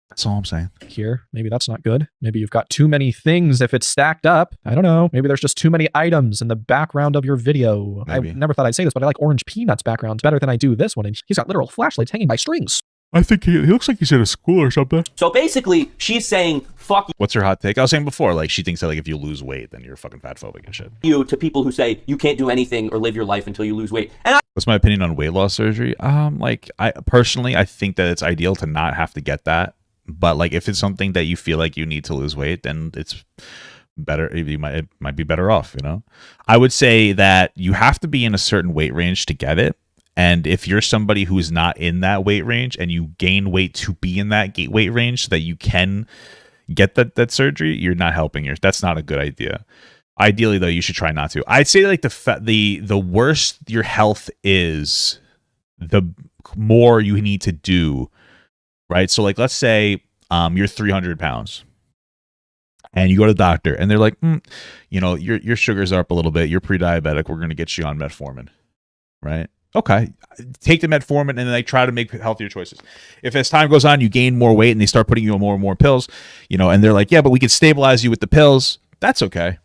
that's all I'm saying. Here, maybe that's not good. Maybe you've got too many things if it's stacked up. I don't know. Maybe there's just too many items in the background of your video. Maybe. I never thought I'd say this, but I like Orangepeanut's background better than I do this one. And he's got literal flashlights hanging by strings. I think he looks like he's at a school or something. So basically, she's saying, fuck What's her hot take? I was saying before, like, she thinks that, like, if you lose weight, then you're fucking fatphobic and shit. you to people who say you can't do anything or live your life until you lose weight. And What's my opinion on weight loss surgery? Like, I think that it's ideal to not have to get that. But, like, if it's something that you feel like you need to lose weight, then it's better. It might be better off, you know? I would say that you have to be in a certain weight range to get it. And if you're somebody who is not in that weight range and you gain weight to be in that weight range so that you can get that surgery, you're not helping. That's not a good idea. Ideally, though, you should try not to. I'd say like the worse your health is, the more you need to do, right? So like, let's say you're 300 pounds and you go to the doctor and they're like, you know, your sugars are up a little bit. You're pre-diabetic. We're going to get you on metformin, right? Okay, take the metformin and then they try to make healthier choices. If as time goes on, you gain more weight and they start putting you on more and more pills, you know, and they're like, yeah, but we can stabilize you with the pills. That's okay.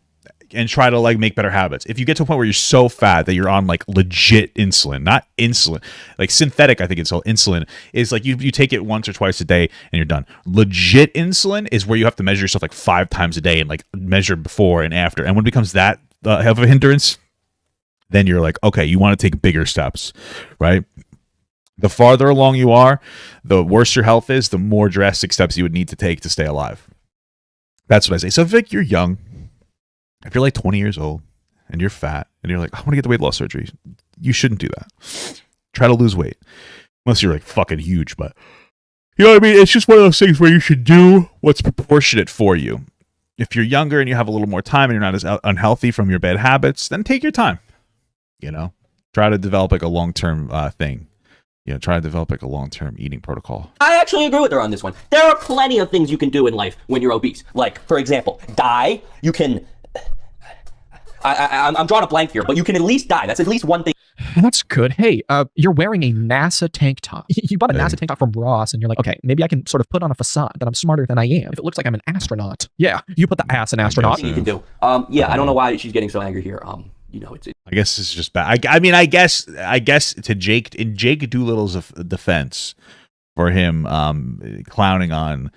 and try to like make better habits. If you get to a point where you're so fat that you're on like legit insulin, not insulin, like synthetic, I think it's called insulin, is like you take it once or twice a day and you're done. Legit insulin is where you have to measure yourself like 5 times a day and like measure before and after. And when it becomes that of a hindrance, then you're like, okay, you want to take bigger steps, right? The farther along you are, the worse your health is, the more drastic steps you would need to take to stay alive. That's what I say. So if like, you're young, if you're like 20 years old and you're fat and you're like, I want to get the weight loss surgery, you shouldn't do that. Try to lose weight. Unless you're like fucking huge, but you know what I mean? It's just one of those things where you should do what's proportionate for you. If you're younger and you have a little more time and you're not as unhealthy from your bad habits, then take your time. You know, try to develop like a long-term thing. You know, try to develop like a long-term eating protocol. I actually agree with her on this one. There are plenty of things you can do in life when you're obese. Like, for example, die. You can... I'm drawing a blank here, but you can at least die. That's at least one thing. That's good. Hey, you're wearing a NASA tank top. You bought a NASA tank top from Ross, and you're like, okay, maybe I can sort of put on a facade that I'm smarter than I am. If it looks like I'm an astronaut. Yeah, you put the ass in astronaut. You can do. Yeah, I don't know why she's getting so angry here. You know, it's I guess this is just bad. I mean, I guess to Jake, in Jake Doolittle's defense for him clowning on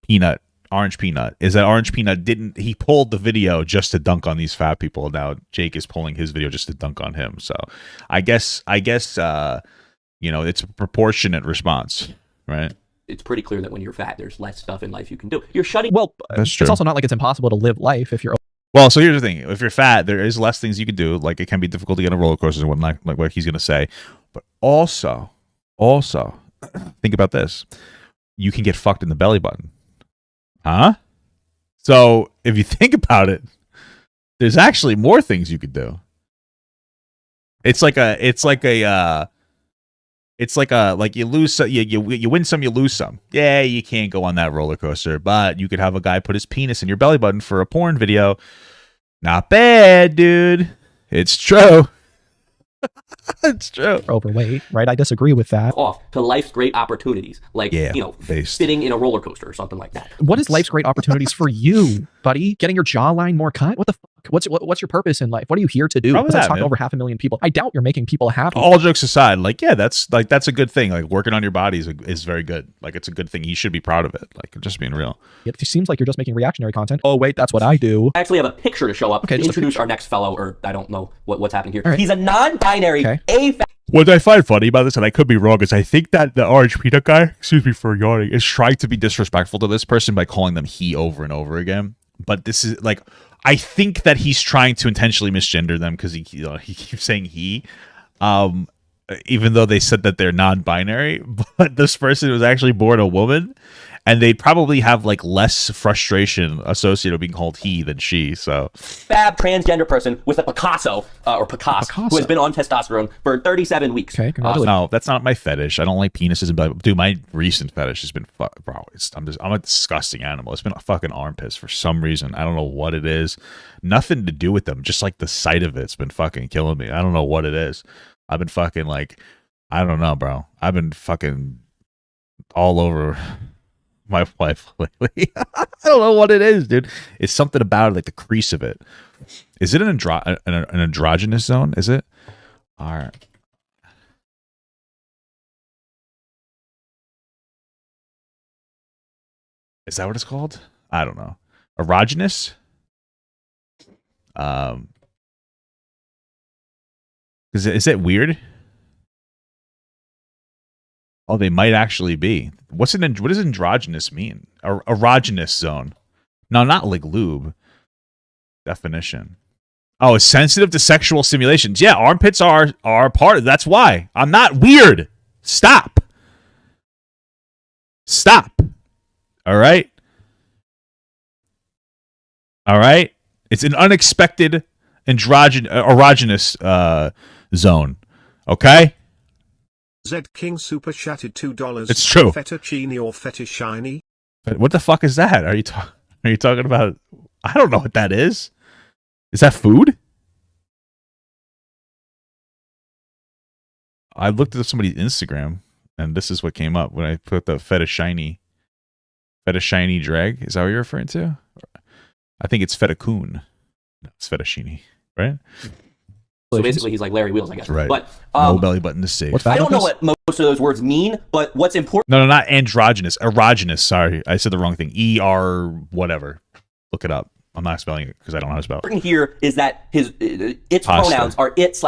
Orangepeanut, is that Orangepeanut he pulled the video just to dunk on these fat people. Now Jake is pulling his video just to dunk on him. So I guess you know, it's a proportionate response, right? It's pretty clear that when you're fat, there's less stuff in life you can do. You're shutting. Well, that's true. It's also not like it's impossible to live life if you're. Well, so here's the thing. If you're fat, there is less things you can do. Like, it can be difficult to get on roller coasters and whatnot, like what he's going to say. But also, think about this. You can get fucked in the belly button. Huh? So, if you think about it, there's actually more things you could do. It's like you lose some, you win some, you lose some. Yeah, you can't go on that roller coaster, but you could have a guy put his penis in your belly button for a porn video. Not bad, dude. It's true. It's true. Overweight, right? I disagree with that. Off to life's great opportunities, like sitting in a roller coaster or something like that. What is life's great opportunities for you, buddy? Getting your jawline more cut? What the fuck? What's your purpose in life? What are you here to do? Because I've talked to over 500,000 people. I doubt you're making people happy. All jokes aside, that's a good thing. Like, working on your body is very good. Like, it's a good thing. You should be proud of it. Like, just being real. It seems like you're just making reactionary content. Oh wait, that's what I do. I actually have a picture to show up to introduce our next fellow, or I don't know what's happening here. Right. He's a non-binary What I find funny about this, and I could be wrong, is I think that the Orangepeanut guy, excuse me for yawning, is trying to be disrespectful to this person by calling them he over and over again. But this is like, I think that he's trying to intentionally misgender them because he keeps saying he, even though they said that they're non-binary. But this person was actually born a woman, and they'd probably have like less frustration associated with being called he than she. So, fab transgender person with a Picasso who has been on testosterone for 37 weeks. Okay, no, that's not my fetish. I don't like penises and dude. My recent fetish has been bro. I'm a disgusting animal. It's been fucking armpits for some reason. I don't know what it is. Nothing to do with them. Just like the sight of it's been fucking killing me. I don't know what it is. I've been fucking like, I don't know, bro. I've been fucking all over my wife lately. I don't know what it is, dude. It's something about it, like the crease of it. Is it an androgynous zone? Is it? All right. Is that what it's called? I don't know. Erogenous? Is it weird? Oh, they might actually be. What does androgynous mean? Erogenous zone. No, not like lube. Definition. Oh, it's sensitive to sexual stimulations. Yeah, armpits are part of it. That's why. I'm not weird. Stop. All right? It's an unexpected erogenous zone. Okay? Zed King super chatted $2. It's true. Fettuccine or fettuccine? What the fuck is that? Are you talking about? I don't know what that is. Is that food? I looked at somebody's Instagram, and this is what came up when I put the fettuccine drag. Is that what you're referring to? I think it's fettuccine. No, it's fettuccine, right? So basically, he's like Larry Wheels, I guess. Right. But no belly button is safe. I don't know what most of those words mean, but what's important. No, not androgynous. Erogenous. Sorry, I said the wrong thing. ER whatever. Look it up. I'm not spelling it because I don't know how to spell it. Important here is that its pronouns are it/its.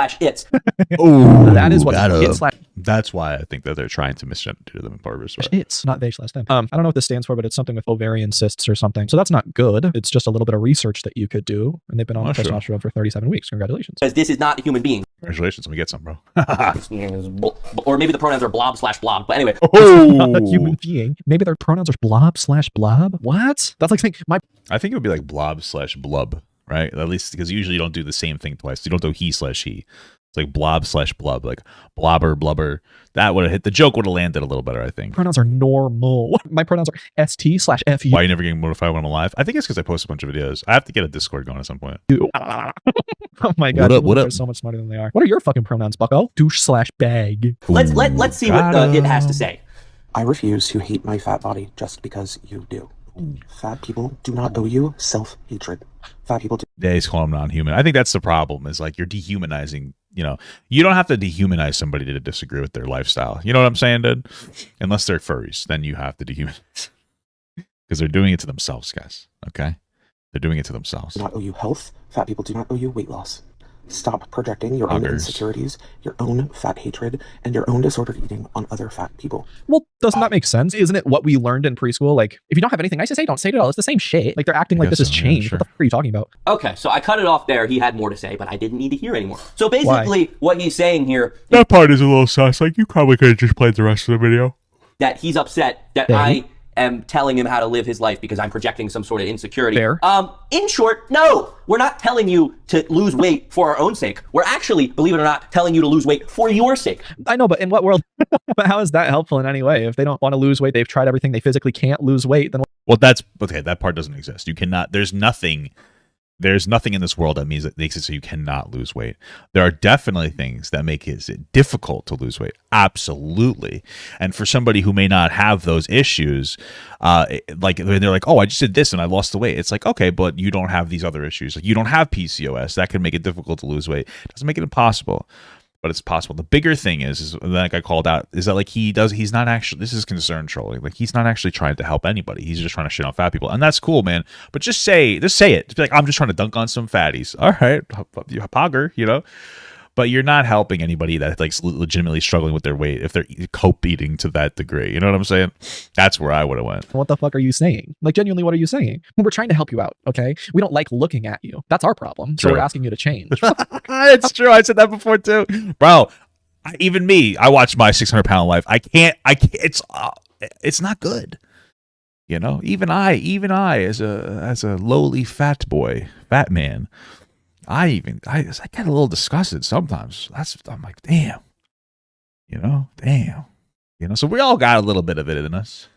Oh, that is what it/. That's why I think that they're trying to misgender them in purpose. Right? It's not they/them. I don't know what this stands for, but it's something with ovarian cysts or something. So that's not good. It's just a little bit of research that you could do, and they've been on testosterone for 37 weeks. Congratulations. Because this is not a human being. Congratulations, let me get some, bro. Or maybe the pronouns are blob/blob. But anyway, not a human being. Maybe their pronouns are blob/blob. What? That's like saying I think it would be like blob/blub, right? At least because usually you don't do the same thing twice. You don't do he/he. It's like blob/blub, like blobber, blubber. That would have hit. The joke would have landed a little better, I think. Pronouns are normal. My pronouns are st/fu. Why are you never getting notified when I'm live? I think it's because I post a bunch of videos. I have to get a Discord going at some point. Oh my god! What up? They're so much smarter than they are. What are your fucking pronouns, Bucko? Douche/bag. Let's see what it has to say. I refuse to hate my fat body just because you do. Fat people do not owe you self-hatred. Fat people do. Yeah, he's calling them non-human. I think that's the problem. Is like you're dehumanizing. You know, you don't have to dehumanize somebody to disagree with their lifestyle. You know what I'm saying, dude? Unless they're furries, then you have to dehumanize because they're doing it to themselves, guys. Okay, they're doing it to themselves. Do not owe you health. Fat people do not owe you weight loss. Stop projecting your own insecurities, your own fat hatred, and your own disordered eating on other fat people. Well, doesn't that make sense? Isn't it what we learned in preschool? Like, if you don't have anything nice to say, don't say it at all. It's the same shit. Like, they're acting like this has changed. What the fuck are you talking about? Okay, so I cut it off there. He had more to say, but I didn't need to hear anymore. So basically, what he's saying here... That part is a little sus. Like, you probably could have just played the rest of the video. That he's upset that I am telling him how to live his life because I'm projecting some sort of insecurity. Fair. In short, no, we're not telling you to lose weight for our own sake. We're actually, believe it or not, telling you to lose weight for your sake. I know, but in what world? But how is that helpful in any way? If they don't want to lose weight, they've tried everything, they physically can't lose weight, then... Well, that's okay. That part doesn't exist. You cannot. There's nothing in this world that means that makes it so you cannot lose weight. There are definitely things that make it difficult to lose weight. Absolutely. And for somebody who may not have those issues, like they're like, oh, I just did this and I lost the weight. It's like, okay, but you don't have these other issues. Like you don't have PCOS. That can make it difficult to lose weight. It doesn't make it impossible, but it's possible. The bigger thing is like I called out, is that like he's not actually, this is concern trolling. Like he's not actually trying to help anybody. He's just trying to shit on fat people. And that's cool, man. But just say it. Just be like, I'm just trying to dunk on some fatties. All right. Pogger, you know? But you're not helping anybody that's like legitimately struggling with their weight if they're cope eating to that degree. You know what I'm saying? That's where I would have went. What the fuck are you saying? Like genuinely, what are you saying? We're trying to help you out, okay? We don't like looking at you. That's our problem. So we're asking you to change. It's true. I said that before too, bro. Even me, I watched my 600-pound life. I can't. It's not good. You know, even I, as a lowly fat man. I get a little disgusted sometimes. I'm like, damn. You know. So we all got a little bit of it in us.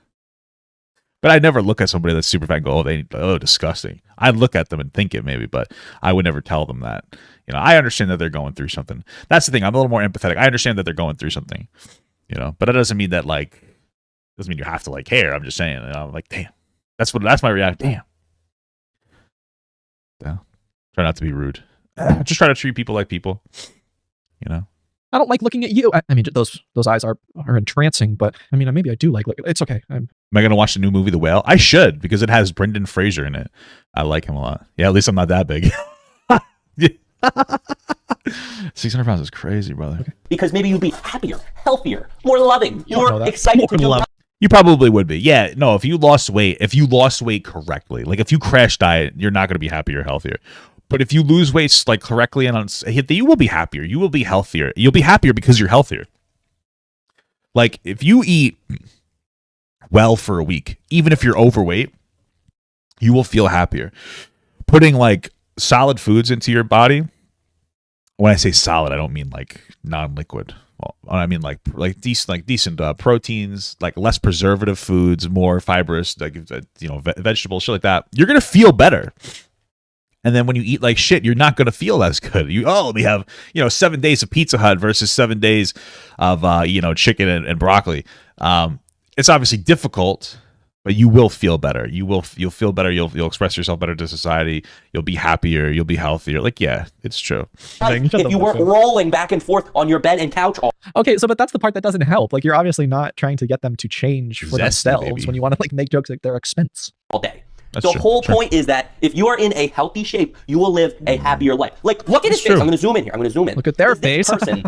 But I never look at somebody that's super fat and go, oh, disgusting. I look at them and think it maybe, but I would never tell them that. You know, I understand that they're going through something. That's the thing. I'm a little more empathetic. I understand that they're going through something. You know, but that doesn't mean that doesn't mean you have to care. I'm just saying. I'm like, damn. That's my reaction. Damn. Yeah. Try not to be rude. Just try to treat people like people. You know. I don't like looking at you. I mean, those eyes are entrancing, but I mean, maybe I do like. It's okay. Am I going to watch the new movie The Whale? I should because it has Brendan Fraser in it. I like him a lot. Yeah, at least I'm not that big. 600 pounds is crazy, brother. Okay. Because maybe you'd be happier, healthier, more loving, more excited to do. You probably would be. Yeah, no, if you lost weight correctly, like if you crash diet, you're not going to be happier or healthier. But if you lose weight correctly and you will be happier. You will be healthier. You'll be happier because you're healthier. Like if you eat well for a week, even if you're overweight, you will feel happier. Putting solid foods into your body. When I say solid, I don't mean non-liquid. Well, I mean decent proteins, less preservative foods, more fibrous, vegetables, shit like that. You're gonna feel better. And then when you eat like shit, you're not going to feel as good. We have, 7 days of Pizza Hut versus 7 days of, chicken and broccoli. It's obviously difficult, but you will feel better. You'll feel better. You'll express yourself better to society. You'll be happier. You'll be healthier. Like, yeah, it's true. If you weren't rolling back and forth on your bed and couch all Okay, so but that's the part that doesn't help. Like, you're obviously not trying to get them to change for themselves when you want to like make jokes at their expense day. The whole point is that if you are in a healthy shape, you will live a happier life. Like, look at his face. I'm going to zoom in here. I'm going to zoom in. Look at their Does this face. person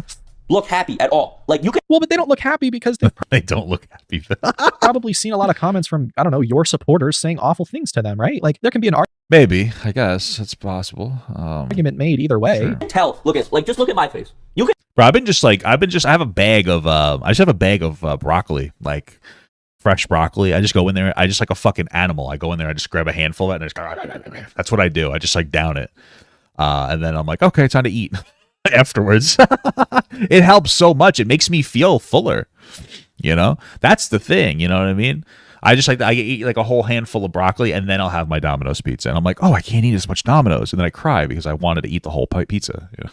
look happy at all? Like, you can. Well, but they don't look happy because they've They don't look happy. probably seen a lot of comments from, I don't know, your supporters saying awful things to them, right? Like, there can be an Maybe, I guess it's possible. argument made either way. Sure. Tell. Look at, like, just look at my face. You can. Bro, I have a bag of broccoli, like fresh broccoli. I just go in there. I just like a fucking animal. I go in there. I just grab a handful of it, and that's what I do. I just like down it, and then I'm like, okay, it's time to eat. Afterwards, it helps so much. It makes me feel fuller. You know, that's the thing. You know what I mean? I eat like a whole handful of broccoli, and then I'll have my Domino's pizza, and I'm like, oh, I can't eat as much Domino's, and then I cry because I wanted to eat the whole pizza. You know?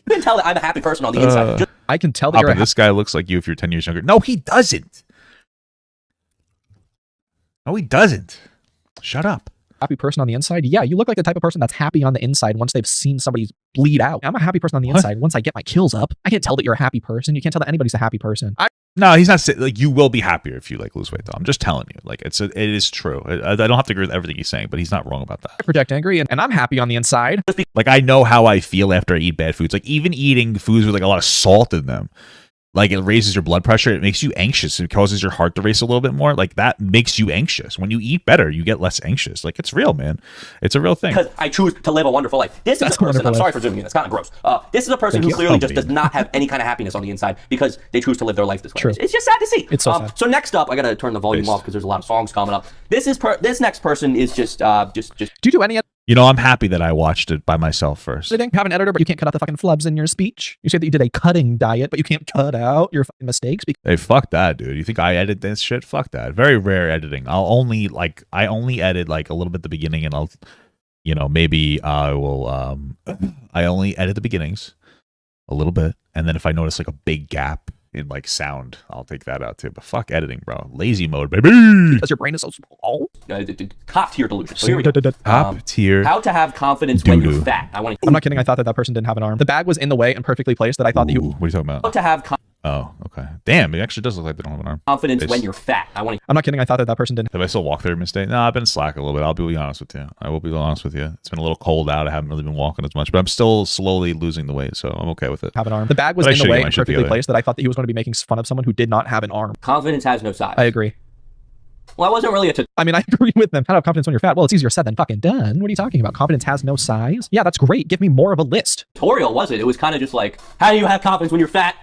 You can tell that I'm a happy person on the inside. I can tell that you're this guy looks like you if you're 10 years younger. No, he doesn't. No, he doesn't. Shut up. happy person on the inside. Yeah, you look like the type of person that's happy on the inside once they've seen somebody bleed out. I'm a happy person on the inside. Once I get my kills up, I can't tell that you're a happy person. You can't tell that anybody's a happy person. No, he's not like you will be happier if you like lose weight though. I'm just telling you, like it is true. I don't have to agree with everything he's saying, but he's not wrong about that. I project angry and I'm happy on the inside. Like I know how I feel after I eat bad foods. Like even eating foods with like a lot of salt in them. Like it raises your blood pressure. It makes you anxious. It causes your heart to race a little bit more. Like that makes you anxious. When you eat better, you get less anxious. Like it's real, man. It's a real thing. Because I choose to live a wonderful life. This is a person. I'm sorry for zooming in. That's kind of gross. This is a person who clearly just does not have any kind of happiness on the inside because they choose to live their life this way. True. It's just sad to see. It's so sad. So next up, I gotta turn the volume off because there's a lot of songs coming up. This next person is just. Do you do any? You know, I'm happy that I watched it by myself first. You have an editor, but you can't cut out the fucking flubs in your speech. You say that you did a cutting diet, but you can't cut out your fucking mistakes. Hey, fuck that, dude. You think I edit this shit? Fuck that. Very rare editing. I only edit like a little bit at the beginning, and I'll, you know, maybe I will. I only edit the beginnings a little bit, and then if I notice like a big gap in like sound, I'll take that out too. But fuck editing, bro. Lazy mode, baby. Because your brain is so small. Top tier delusion. So here we go. Top tier. How to have confidence when you're fat. I'm not kidding. I thought that person didn't have an arm. The bag was in the way and perfectly placed that I thought that you. What are you talking about? How to have Oh, okay. Damn, it actually does look like they don't have an arm. confidence when you're fat. I'm not kidding. I thought that person didn't. Have I still walked there mistake? No, I've been slack a little bit. I'll be honest with you. I will be honest with you. It's been a little cold out. I haven't really been walking as much, but I'm still slowly losing the weight, so I'm okay with it. Have an arm. The bag was in the way and perfectly placed that I thought that he was going to be making fun of someone who did not have an arm. Confidence has no size. I agree. Well, I wasn't really I mean, I agree with them. How to have confidence when you're fat? Well, it's easier said than fucking done. What are you talking about? Confidence has no size? Yeah, that's great. Give me more of a list. tutorial, was it? It was kind of just like, how do you have confidence when you're fat?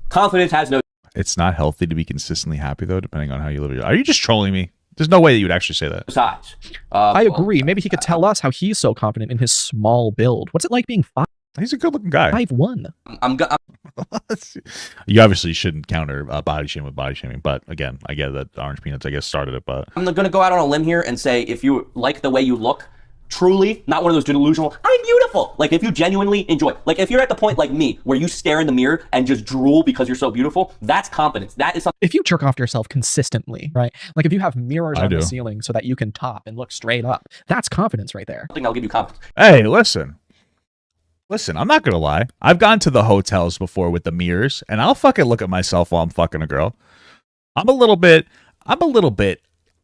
Confidence has no It's not healthy to be consistently happy, though, depending on how you live your life. Are you just trolling me? There's no way that you would actually say that. size. I agree. Maybe he could tell us how he's so confident in his small build. What's it like being He's a good-looking guy. 5'1"? You obviously shouldn't counter body shaming with body shaming, but again, I get that Orangepeanuts, I guess, started it, but... I'm going to go out on a limb here and say if you like the way you look, truly, not one of those delusional, I'm beautiful. Like, if you genuinely enjoy, like, if you're at the point like me, where you stare in the mirror and just drool because you're so beautiful, that's confidence. That is something. If you jerk off yourself consistently, right? Like, if you have mirrors on the ceiling so that you can top and look straight up, that's confidence right there. I'll give you confidence. Hey, listen, I'm not gonna lie. I've gone to the hotels before with the mirrors, and I'll fucking look at myself while I'm fucking a girl. I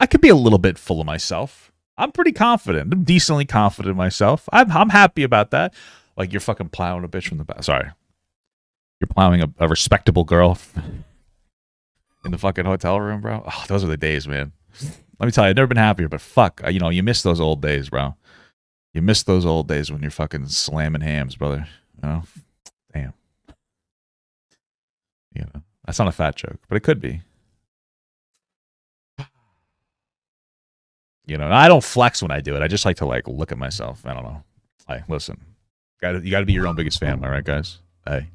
could be a little bit full of myself. I'm pretty confident. I'm decently confident in myself. I'm happy about that. Like you're fucking plowing a bitch from the back. Sorry. You're plowing a respectable girl in the fucking hotel room, bro. Oh, those are the days, man. Let me tell you, I've never been happier, but fuck, you know, you miss those old days, bro. You miss those old days when you're fucking slamming hams, brother. You know? Damn. You know, that's not a fat joke, but it could be. You know, I don't flex when I do it. I just like to like look at myself. I don't know. Like, listen, you got to be your own biggest fan, am I right, guys? Hey.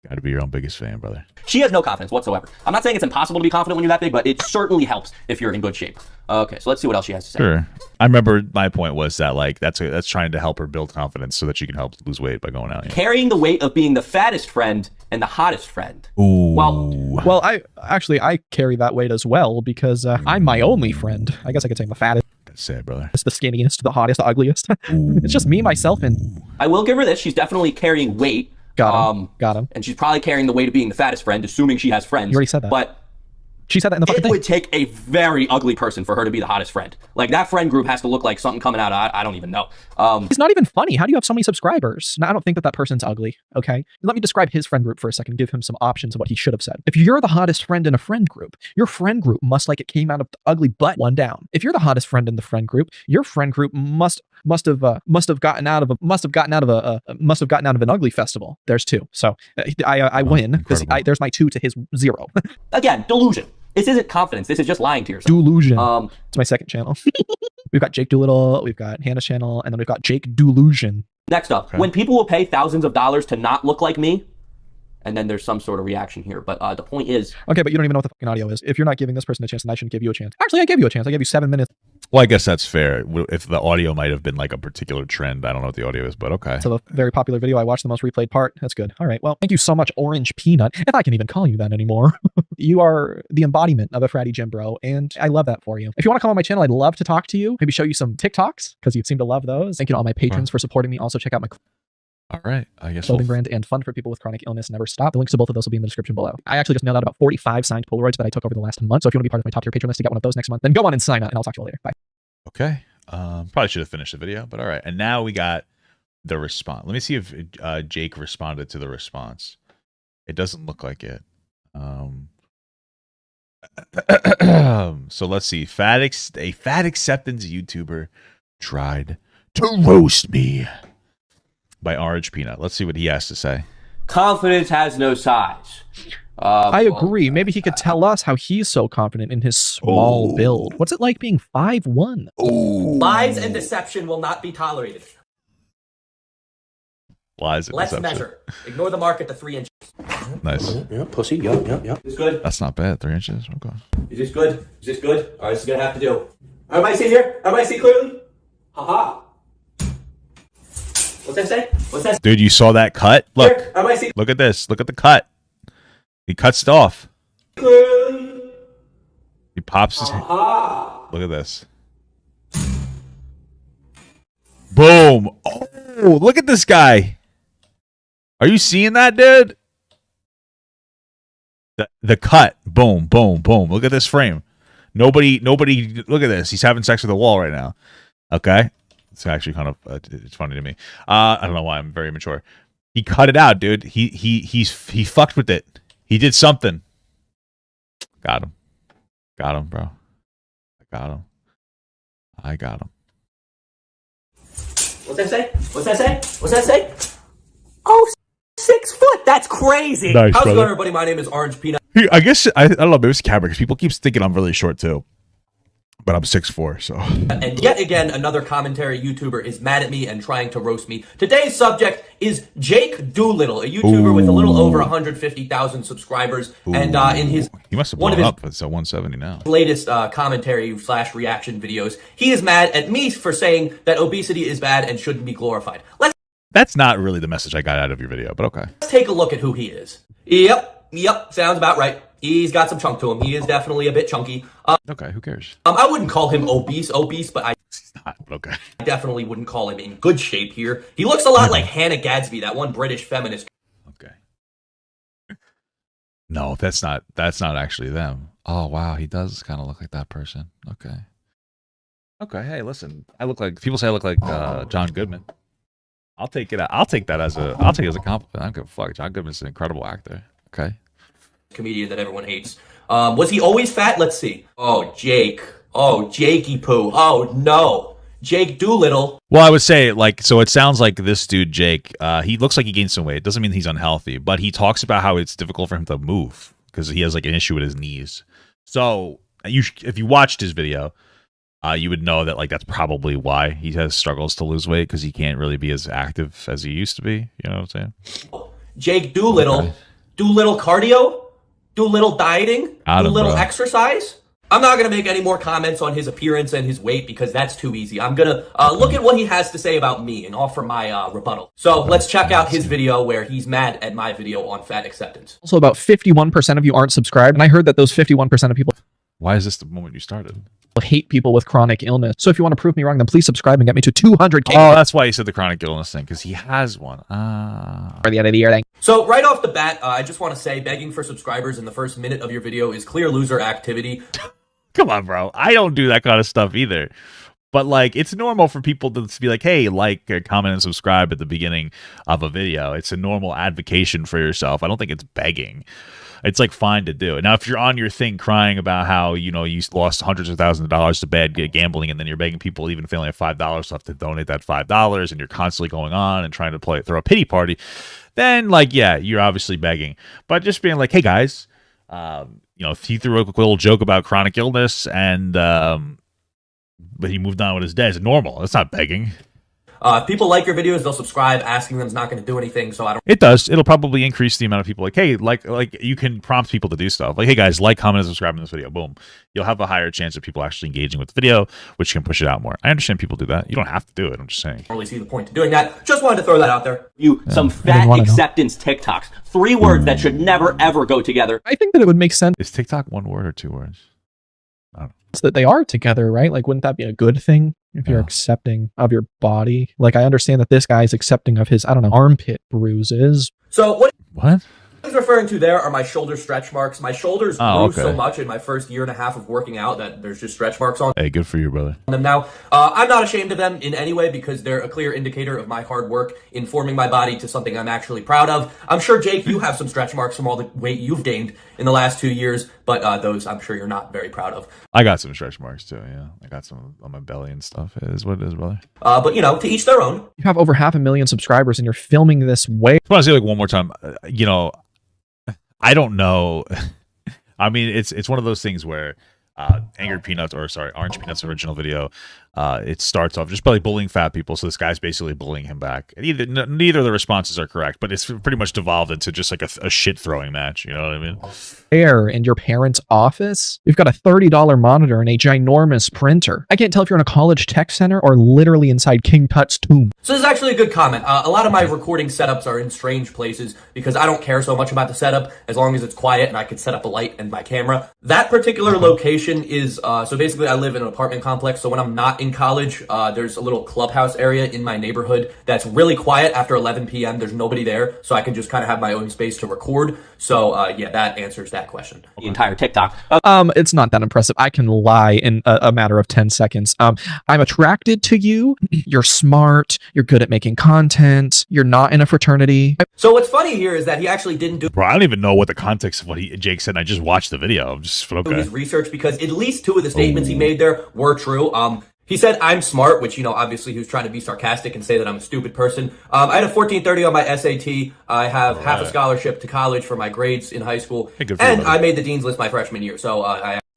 Got to be your own biggest fan, brother. She has no confidence whatsoever. I'm not saying it's impossible to be confident when you're that big, but it certainly helps if you're in good shape. Okay, so let's see what else she has to say. Sure. I remember my point was that like that's trying to help her build confidence so that she can help lose weight by going out. Carrying the weight of being the fattest friend and the hottest friend. Ooh. Well, I carry that weight as well because I'm my only friend. I guess I could say I'm the fattest. That's sad, brother. It's the skinniest, the hottest, the ugliest. It's just me, myself, and I will give her this. She's definitely carrying weight. Got him. And she's probably carrying the weight of being the fattest friend, assuming she has friends. You already said that. But she said that in the fucking it thing. would take a very ugly person for her to be the hottest friend. Like, that friend group has to look like something coming out of, I don't even know. It's not even funny. How do you have so many subscribers? Now, I don't think that person's ugly, okay? Let me describe his friend group for a second, give him some options of what he should have said. If you're the hottest friend in a friend group, your friend group must like it came out of the ugly butt one down. If you're the hottest friend in the friend group, your friend group must have gotten out of an ugly festival. There's 2. So I win because there's my 2 to his 0. Again, delusion. This isn't confidence. This is just lying to yourself. Delusion. It's my second channel. We've got Jake Doolittle, we've got Hannah's channel, and then we've got Jake Delusion. Next up, when people will pay thousands of dollars to not look like me, and then there's some sort of reaction here. But the point is... Okay, but you don't even know what the fucking audio is. If you're not giving this person a chance, then I shouldn't give you a chance. Actually, I gave you a chance. I gave you 7 minutes. Well, I guess that's fair. If the audio might have been like a particular trend, I don't know what the audio is, but okay. It's a very popular video. I watched the most replayed part. That's good. All right. Well, thank you so much, Orangepeanut, if I can even call you that anymore. You are the embodiment of a fratty gym bro, and I love that for you. If you want to come on my channel, I'd love to talk to you. Maybe show you some TikToks, because you seem to love those. Thank you to all my patrons for supporting me. Also, check out my all right, I guess clothing brand and fun for people with chronic illness never stop. The links to both of those will be in the description below. I actually just mailed out about 45 signed Polaroids that I took over the last month. So if you want to be part of my top tier patron list to get one of those next month, then go on and sign up, and I'll talk to you later. Bye. Okay. Probably should have finished the video, but all right. And now we got the response. Let me see if Jake responded to the response. It doesn't look like it. So let's see. A fat acceptance YouTuber tried to roast me. By Orangepeanut. Let's see what he has to say. Confidence has no size. I agree. Maybe he could tell us how he's so confident in his small build. What's it like being 5'1"? Lies and deception will not be tolerated. Lies and Let's deception. measure. Ignore the mark at the 3 inches. Nice. Yeah, pussy. Yep. Is this good? That's not bad. 3 inches. Okay. Is this good? Is this good? All right, this is gonna have to do. Everybody see here? Everybody see clearly? Haha. What's that say? What's that? Dude, you saw that cut? Look. Here, everybody see Look at this. Look at the cut. He cuts it off. clearly? He pops his hand. Haha. Look at this. Boom. Oh, look at this guy. Are you seeing that, dude? The cut. Boom, boom, boom. Look at this frame. Nobody, look at this. He's having sex with the wall right now. Okay? It's actually kind of, it's funny to me. I don't know why. I'm very immature. He cut it out, dude. He fucked with it. He did something. Got him. Got him, bro. I got him. What's that say? What's that say? What's that say? Oh, 6 foot. That's crazy. Nice, How's it brother. going, everybody? My name is Orangepeanut. I guess, I don't know, maybe it's camera because people keep thinking I'm really short too. But I'm 6'4", so. And yet again, another commentary YouTuber is mad at me and trying to roast me. Today's subject is Jake Doolittle, a YouTuber with a little over 150,000 subscribers. And in his He must have one blown of up. It's at 170 now. latest commentary / reaction videos, he is mad at me for saying that obesity is bad and shouldn't be glorified. That's not really the message I got out of your video, but okay. Let's take a look at who he is. Yep, sounds about right. He's got some chunk to him. He is definitely a bit chunky. Okay, who cares? I wouldn't call him obese, but He's not, okay. I definitely wouldn't call him in good shape here. He looks a lot like Hannah Gadsby, that one British feminist. Okay. No, that's not actually them. Oh, wow, he does kind of look like that person. Okay. Okay, hey, listen. People say I look like John Goodman. I'll take that as a compliment. I don't give a fuck. John Goodman's an incredible actor. Okay. Comedian that everyone hates. Was he always fat? Let's see. Oh, Jake. Oh, Jakey Poo. Oh, no. Jake Doolittle. Well, I would say, so it sounds like this dude, Jake, he looks like he gained some weight. It doesn't mean he's unhealthy, but he talks about how it's difficult for him to move because he has, an issue with his knees. So, if you watched his video, you would know that, that's probably why he has struggles to lose weight because he can't really be as active as he used to be. You know what I'm saying? Jake Doolittle. Okay. do little cardio, do little dieting, do little exercise. I'm not going to make any more comments on his appearance and his weight because that's too easy. I'm going to look at what he has to say about me and offer my rebuttal. So let's check out his video where he's mad at my video on fat acceptance. Also, about 51% of you aren't subscribed, and I heard that those 51% of people... Why is this the moment you started? ...hate people with chronic illness. So if you want to prove me wrong, then please subscribe and get me to 200K. Oh, that's why he said the chronic illness thing, because he has one. For the end of the year thing. So right off the bat, I just want to say begging for subscribers in the first minute of your video is clear loser activity. Come on, bro. I don't do that kind of stuff either. But, like, it's normal for people to be like, hey, like, comment, and subscribe at the beginning of a video. It's a normal advocation for yourself. I don't think it's begging. It's, like, fine to do. Now, if you're on your thing crying about how, you know, you lost hundreds of thousands of dollars to bad gambling, and then you're begging people, even if they only have $5 left, to donate that $5, and you're constantly going on and trying to throw a pity party, then, like, yeah, you're obviously begging. But just being like, hey, guys, you know, if he threw a little joke about chronic illness and but he moved on with his day, it's normal. It's not begging. If people like your videos, they'll subscribe. Asking them is not going to do anything, so I don't... It does. It'll probably increase the amount of people like, hey, like you can prompt people to do stuff. Like, hey, guys, like, comment, and subscribe in this video. Boom. You'll have a higher chance of people actually engaging with the video, which can push it out more. I understand people do that. You don't have to do it. I'm just saying. I don't really see the point to doing that. Just wanted to throw that out there. Some I fat acceptance TikToks. 3 words that should never, ever go together. I think that it would make sense. Is TikTok 1 word or 2 words? I don't know. That they are together, right? Like, wouldn't that be a good thing if you're accepting of your body? Like, I understand that this guy's accepting of his, I don't know, armpit bruises. So what he's referring to there are my shoulder stretch marks. My shoulders grew so much in my first year and a half of working out that there's just stretch marks on Hey, good for you, brother. them now. I'm not ashamed of them in any way because they're a clear indicator of my hard work in forming my body to something I'm actually proud of. I'm sure, Jake, you have some stretch marks from all the weight you've gained in the last 2 years, but those I'm sure you're not very proud of. I got some stretch marks too, yeah. I got some on my belly and stuff. It is what it is, brother. But, you know, to each their own. You have over 500,000 subscribers and you're filming this way. I want to say, like, one more time, you know, I don't know. I mean, it's one of those things where Orangepeanut's original video, it starts off just by bullying fat people. So this guy's basically bullying him back. And neither of the responses are correct, but it's pretty much devolved into just like a shit throwing match. You know what I mean? There in your parents' office, you've got a $30 monitor and a ginormous printer. I can't tell if you're in a college tech center or literally inside King Tut's tomb. So this is actually a good comment. A lot of my recording setups are in strange places because I don't care so much about the setup as long as it's quiet and I can set up a light and my camera. That particular location is, so basically I live in an apartment complex. So when I'm not in college, there's a little clubhouse area in my neighborhood that's really quiet after 11 p.m. There's nobody there. So I can just kind of have my own space to record. So yeah, that answers that question. The entire TikTok. It's not that impressive. I can lie in a matter of 10 seconds. I'm attracted to you. You're smart. You're good at making content. You're not in a fraternity. So what's funny here is that he actually didn't do Bro, I don't even know what the context of what Jake said. I just watched the video. I'm just okay. his research because at least 2 of the statements he made there were true. He said, I'm smart, which, you know, obviously he was trying to be sarcastic and say that I'm a stupid person. I had a 1430 on my SAT. I have half a scholarship to college for my grades in high school. Hey, and I made the dean's list my freshman year. So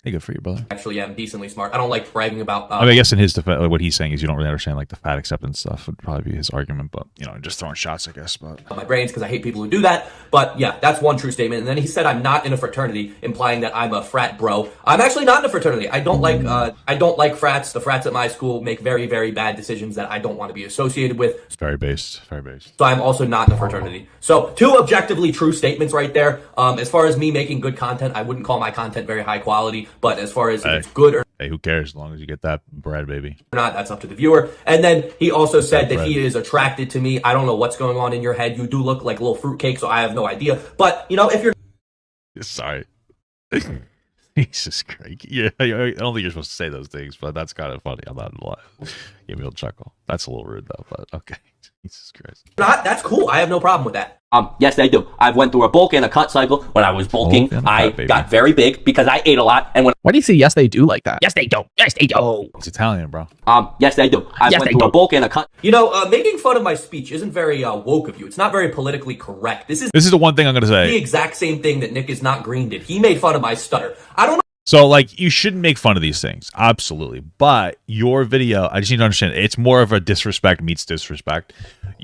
Hey, good for you, brother. Actually am decently smart. I don't like bragging about... I mean, I guess in his defense, what he's saying is you don't really understand, like, the fat acceptance stuff would probably be his argument, but, you know, just throwing shots, I guess, but... my brains, because I hate people who do that, but yeah, that's one true statement. And then he said I'm not in a fraternity, implying that I'm a frat bro. I'm actually not in a fraternity. I don't like frats. The frats at my school make very, very bad decisions that I don't want to be associated with. It's very based, very based. So I'm also not in a fraternity. So 2 objectively true statements right there. As far as me making good content, I wouldn't call my content very high quality, but as far as it's good or hey, who cares as long as you get that bread, baby? Not, that's up to the viewer. And then he also said that he is attracted to me. I don't know what's going on in your head. You do look like a little fruitcake, so I have no idea. But, you know, if you're... Sorry. Jesus Christ. Yeah, I don't think you're supposed to say those things, but that's kind of funny. I'm not gonna lie. Give me a chuckle. That's a little rude, though, but okay. Jesus Christ. That's cool. I have no problem with that. Yes, they do. I've went through a bulk and a cut cycle. When I was bulking, I got very big because I ate a lot. And when why do you say yes, they do like that? yes, they do. Yes, they do. It's Italian, bro. Yes, they do. I went through a bulk and a cut. You know, making fun of my speech isn't very woke of you. It's not very politically correct. This is the one thing I'm gonna say. The exact same thing that Nick is not green did. He made fun of my stutter. I don't know. So, like, you shouldn't make fun of these things. Absolutely. But your video, I just need to understand, it's more of a disrespect meets disrespect.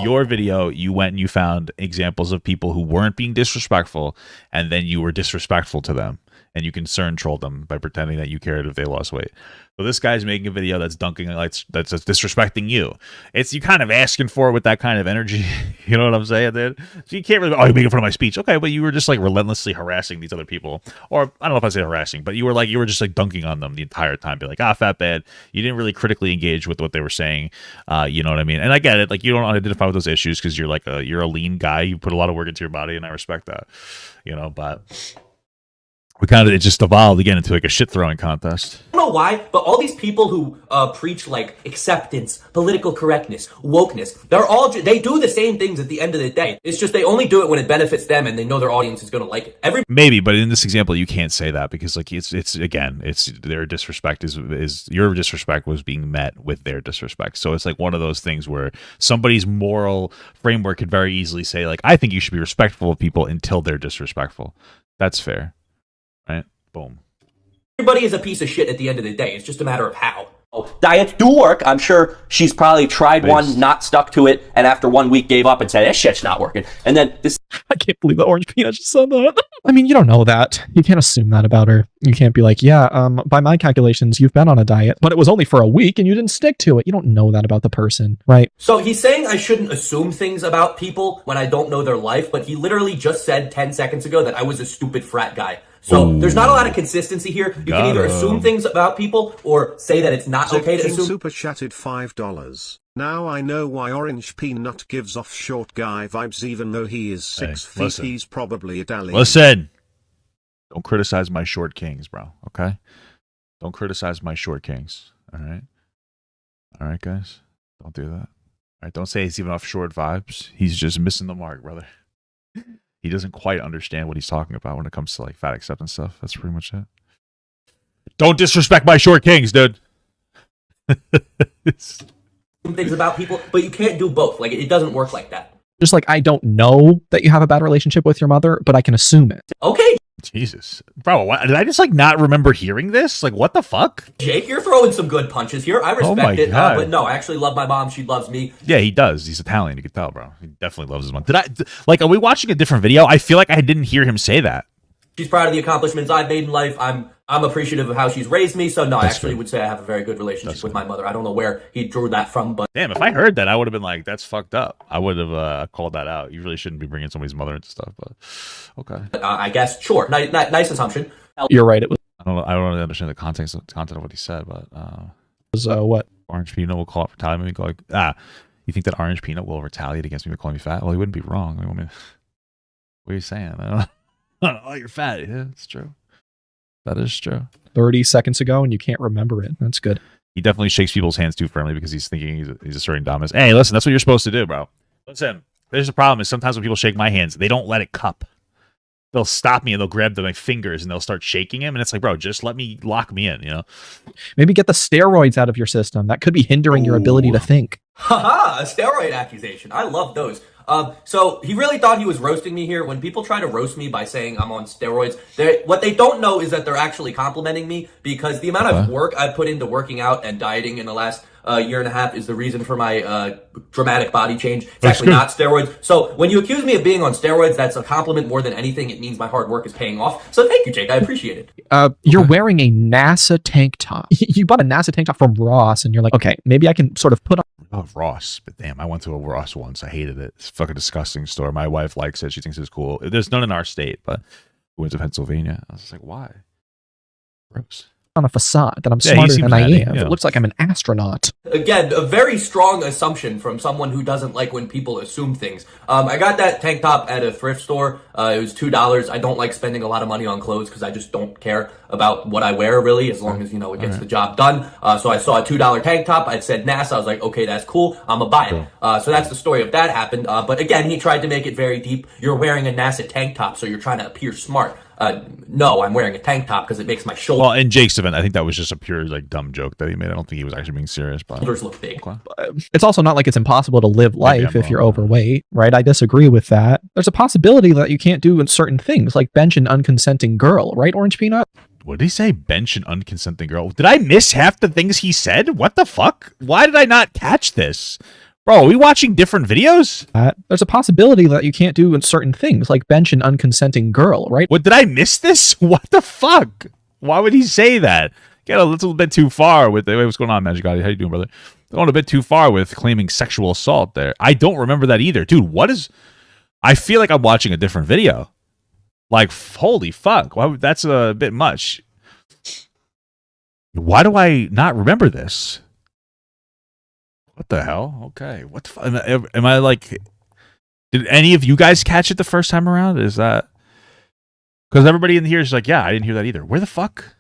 Your video, you went and you found examples of people who weren't being disrespectful, and then you were disrespectful to them, and you concern trolled them by pretending that you cared if they lost weight. So this guy's making a video that's dunking, that's disrespecting you. It's you kind of asking for it with that kind of energy. You know what I'm saying, dude? So you can't really, oh, you're making fun of my speech. Okay, but you were just like relentlessly harassing these other people. Or I don't know if I say harassing, but you were just like dunking on them the entire time. Be like, fat bad. You didn't really critically engage with what they were saying. You know what I mean? And I get it. Like, you don't identify with those issues because you're a lean guy. You put a lot of work into your body, and I respect that. You know, but it just evolved again into like a shit throwing contest. I don't know why, but all these people who preach like acceptance, political correctness, wokeness, they do the same things at the end of the day. It's just they only do it when it benefits them and they know their audience is going to like it. Maybe, but in this example, you can't say that because like it's their disrespect is your disrespect was being met with their disrespect. So it's like one of those things where somebody's moral framework could very easily say like, I think you should be respectful of people until they're disrespectful. That's fair. Right? Boom. Everybody is a piece of shit at the end of the day. It's just a matter of how. Oh, diets do work. I'm sure she's probably tried one, not stuck to it, and after 1 week gave up and said, this shit's not working. And then this... I can't believe that Orangepeanut just said that. I mean, you don't know that. You can't assume that about her. You can't be like, yeah, by my calculations, you've been on a diet, but it was only for a week and you didn't stick to it. You don't know that about the person, right? So he's saying I shouldn't assume things about people when I don't know their life, but he literally just said 10 seconds ago that I was a stupid frat guy. So there's not a lot of consistency here. You can either assume things about people or say that it's not okay to assume. Super chatted $5. Now I know why Orangepeanut gives off short guy vibes even though he is 6 feet. Listen. He's probably Italian. Listen. Don't criticize my short kings, bro. Okay? Don't criticize my short kings. All right? All right, guys? Don't do that. All right? Don't say he's even off short vibes. He's just missing the mark, brother. He doesn't quite understand what he's talking about when it comes to like fat acceptance stuff. That's pretty much it. Don't disrespect my short kings, dude. Things about people, but you can't do both. Like, it doesn't work like that. Just like, I don't know that you have a bad relationship with your mother, but I can assume it. Okay. Jesus. Bro, what, did I just like not remember hearing this? Like, what the fuck? Jake, you're throwing some good punches here. I respect it. But no, I actually love my mom. She loves me. Yeah, he does. He's Italian. You can tell, bro. He definitely loves his mom. Are we watching a different video? I feel like I didn't hear him say that. She's proud of the accomplishments I've made in life. I'm appreciative of how she's raised me. So no, I actually would say I have a very good relationship with my mother. I don't know where he drew that from, but damn, if I heard that, I would have been like, "That's fucked up." I would have called that out. You really shouldn't be bringing somebody's mother into stuff. But okay, I guess sure. Nice assumption. You're right. It was. I don't really understand the content of what he said, but was what Orangepeanut will call it retaliate. Go like, you think that Orangepeanut will retaliate against me by calling me fat? Well, he wouldn't be wrong. I mean, what are you saying? I don't know. Oh, you're fat. Yeah, it's true. That is true. 30 seconds ago, and you can't remember it. That's good. He definitely shakes people's hands too firmly because he's thinking he's asserting dominance. Hey, listen, that's what you're supposed to do, bro. Listen, there's the problem is sometimes when people shake my hands, they don't let it cup. They'll stop me and they'll grab my fingers and they'll start shaking him. And it's like, bro, just lock me in, you know? Maybe get the steroids out of your system. That could be hindering your ability to think. Haha, a steroid accusation. I love those. So he really thought he was roasting me here. When people try to roast me by saying I'm on steroids, what they don't know is that they're actually complimenting me because the amount of work I put into working out and dieting in the last year and a half is the reason for my dramatic body change. It's actually not steroids. So when you accuse me of being on steroids, that's a compliment more than anything. It means my hard work is paying off. So thank you, Jake. I appreciate it. You're wearing a NASA tank top. You bought a NASA tank top from Ross, and you're like, okay, maybe I can sort of put on. Oh, Ross. But damn, I went to a Ross once. I hated it. It's a fucking disgusting store. My wife likes it. She thinks it's cool. There's none in our state, but we went to Pennsylvania. I was just like, why? Gross. On a facade that I'm smarter than I am. Yeah. It looks like I'm an astronaut. Again, a very strong assumption from someone who doesn't like when people assume things. I got that tank top at a thrift store. It was $2. I don't like spending a lot of money on clothes because I just don't care about what I wear really, as long as, you know, it gets the job done. So I saw a $2 tank top. I said NASA. I was like, okay, that's cool. I'm gonna buy it. So that's the story of that happened. But again, he tried to make it very deep. You're wearing a NASA tank top, so you're trying to appear smart. No, I'm wearing a tank top because it makes my shoulders. Well, in Jake's event, I think that was just a pure like dumb joke that he made. I don't think he was actually being serious. But shoulders look big. Okay. It's also not like it's impossible to live life if you're overweight, right? I disagree with that. There's a possibility that you can't do certain things, like bench an unconsenting girl, right, Orangepeanut? What did he say? Bench an unconsenting girl? Did I miss half the things he said? What the fuck? Why did I not catch this? Bro, are we watching different videos? There's a possibility that you can't do certain things, like bench an unconsenting girl, right? What, did I miss this? What the fuck? Why would he say that? Get a little bit too far with the what's going on, Magic God? How you doing, brother? Going a bit too far with claiming sexual assault there. I don't remember that either. Dude, what is... I feel like I'm watching a different video. Like, holy fuck. Why, that's a bit much. Why do I not remember this? What the hell? Okay. What the fuck? Am I like... Did any of you guys catch it the first time around? Is that... Because everybody in here is like, yeah, I didn't hear that either. Where the fuck?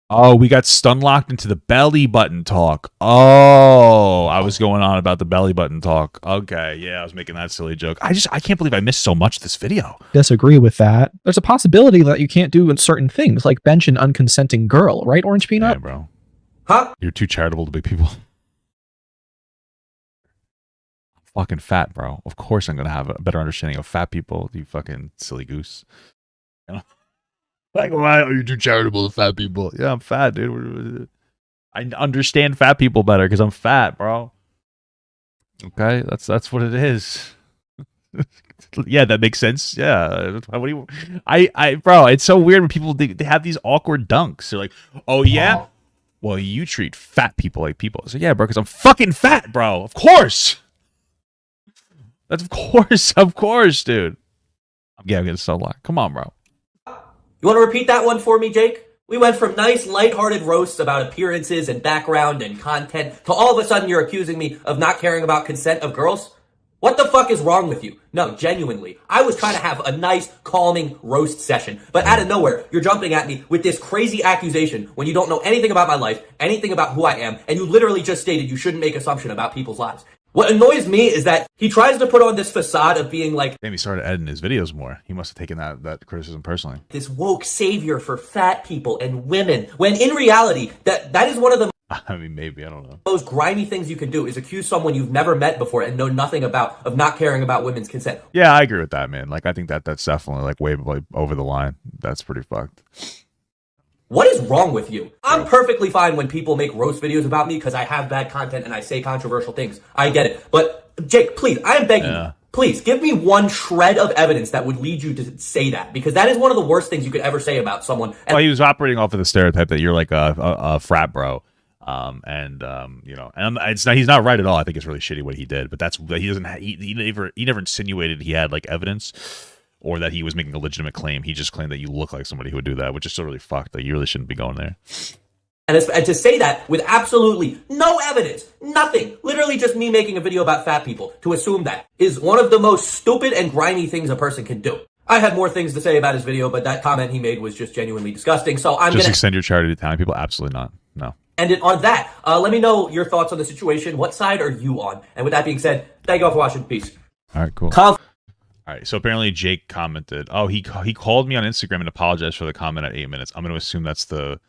Oh, we got stun locked into the belly button talk. Oh, I was going on about the belly button talk. Okay, yeah, I was making that silly joke. I can't believe I missed so much this video. Disagree with that. There's a possibility that you can't do certain things, like bench an unconsenting girl, right, Orangepeanut? Yeah, bro. Huh? You're too charitable to be people. I'm fucking fat, bro. Of course I'm gonna have a better understanding of fat people, you fucking silly goose. You know? Like, why are you too charitable to fat people? Yeah, I'm fat, dude. I understand fat people better because I'm fat, bro. Okay, that's what it is. Yeah, that makes sense. Yeah. What do you? Bro, it's so weird when people they have these awkward dunks. They're like, oh yeah, well you treat fat people like people. So yeah, bro, because I'm fucking fat, bro. Of course. That's of course, dude. Yeah, I'm getting so loud. Come on, bro. You want to repeat that one for me, Jake? We went from nice, lighthearted roasts about appearances and background and content to all of a sudden you're accusing me of not caring about consent of girls? What the fuck is wrong with you? No, genuinely. I was trying to have a nice, calming roast session, but out of nowhere, you're jumping at me with this crazy accusation when you don't know anything about my life, anything about who I am, and you literally just stated you shouldn't make assumption about people's lives. What annoys me is that he tries to put on this facade of being like... Damn, he started editing his videos more. He must have taken that criticism personally. This woke savior for fat people and women, when in reality, that is one of the... I mean, maybe, I don't know. Most grimy things you can do is accuse someone you've never met before and know nothing about of not caring about women's consent. Yeah, I agree with that, man. Like, I think that's definitely like way over the line. That's pretty fucked. What is wrong with you? I'm perfectly fine when people make roast videos about me because I have bad content and I say controversial things. I get it. But, Jake, please, I am begging you. Please, give me one shred of evidence that would lead you to say that. Because that is one of the worst things you could ever say about someone. Well, he was operating off of the stereotype that you're like a frat bro. You know, and he's not right at all. I think it's really shitty what he did. But he never insinuated he had, like, evidence. Or that he was making a legitimate claim. He just claimed that you look like somebody who would do that, which is still really fucked. Like, you really shouldn't be going there. And to say that with absolutely no evidence, nothing, literally just me making a video about fat people, to assume that is one of the most stupid and grimy things a person can do. I had more things to say about his video, but that comment he made was just genuinely disgusting. So I'm just extend your charity to Italian people. Absolutely not. No. And on that, let me know your thoughts on the situation. What side are you on? And with that being said, thank you all for watching. Peace. All right, cool. All right, so apparently Jake commented. Oh, he called me on Instagram and apologized for the comment at 8 minutes. I'm going to assume that's the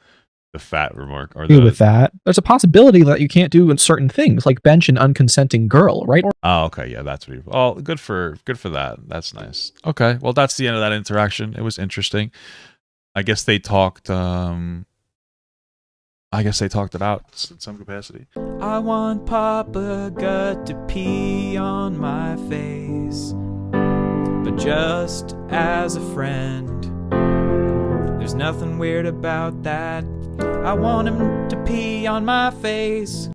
fat remark. Or with that, there's a possibility that you can't do certain things, like bench an unconsenting girl, right? Oh, okay, yeah, that's what. Oh, good for that. That's nice. Okay, well, that's the end of that interaction. It was interesting. I guess they talked. It out in some capacity. I want Papa Gut to pee on my face, but just as a friend. There's nothing weird about that. I want him to pee on my face.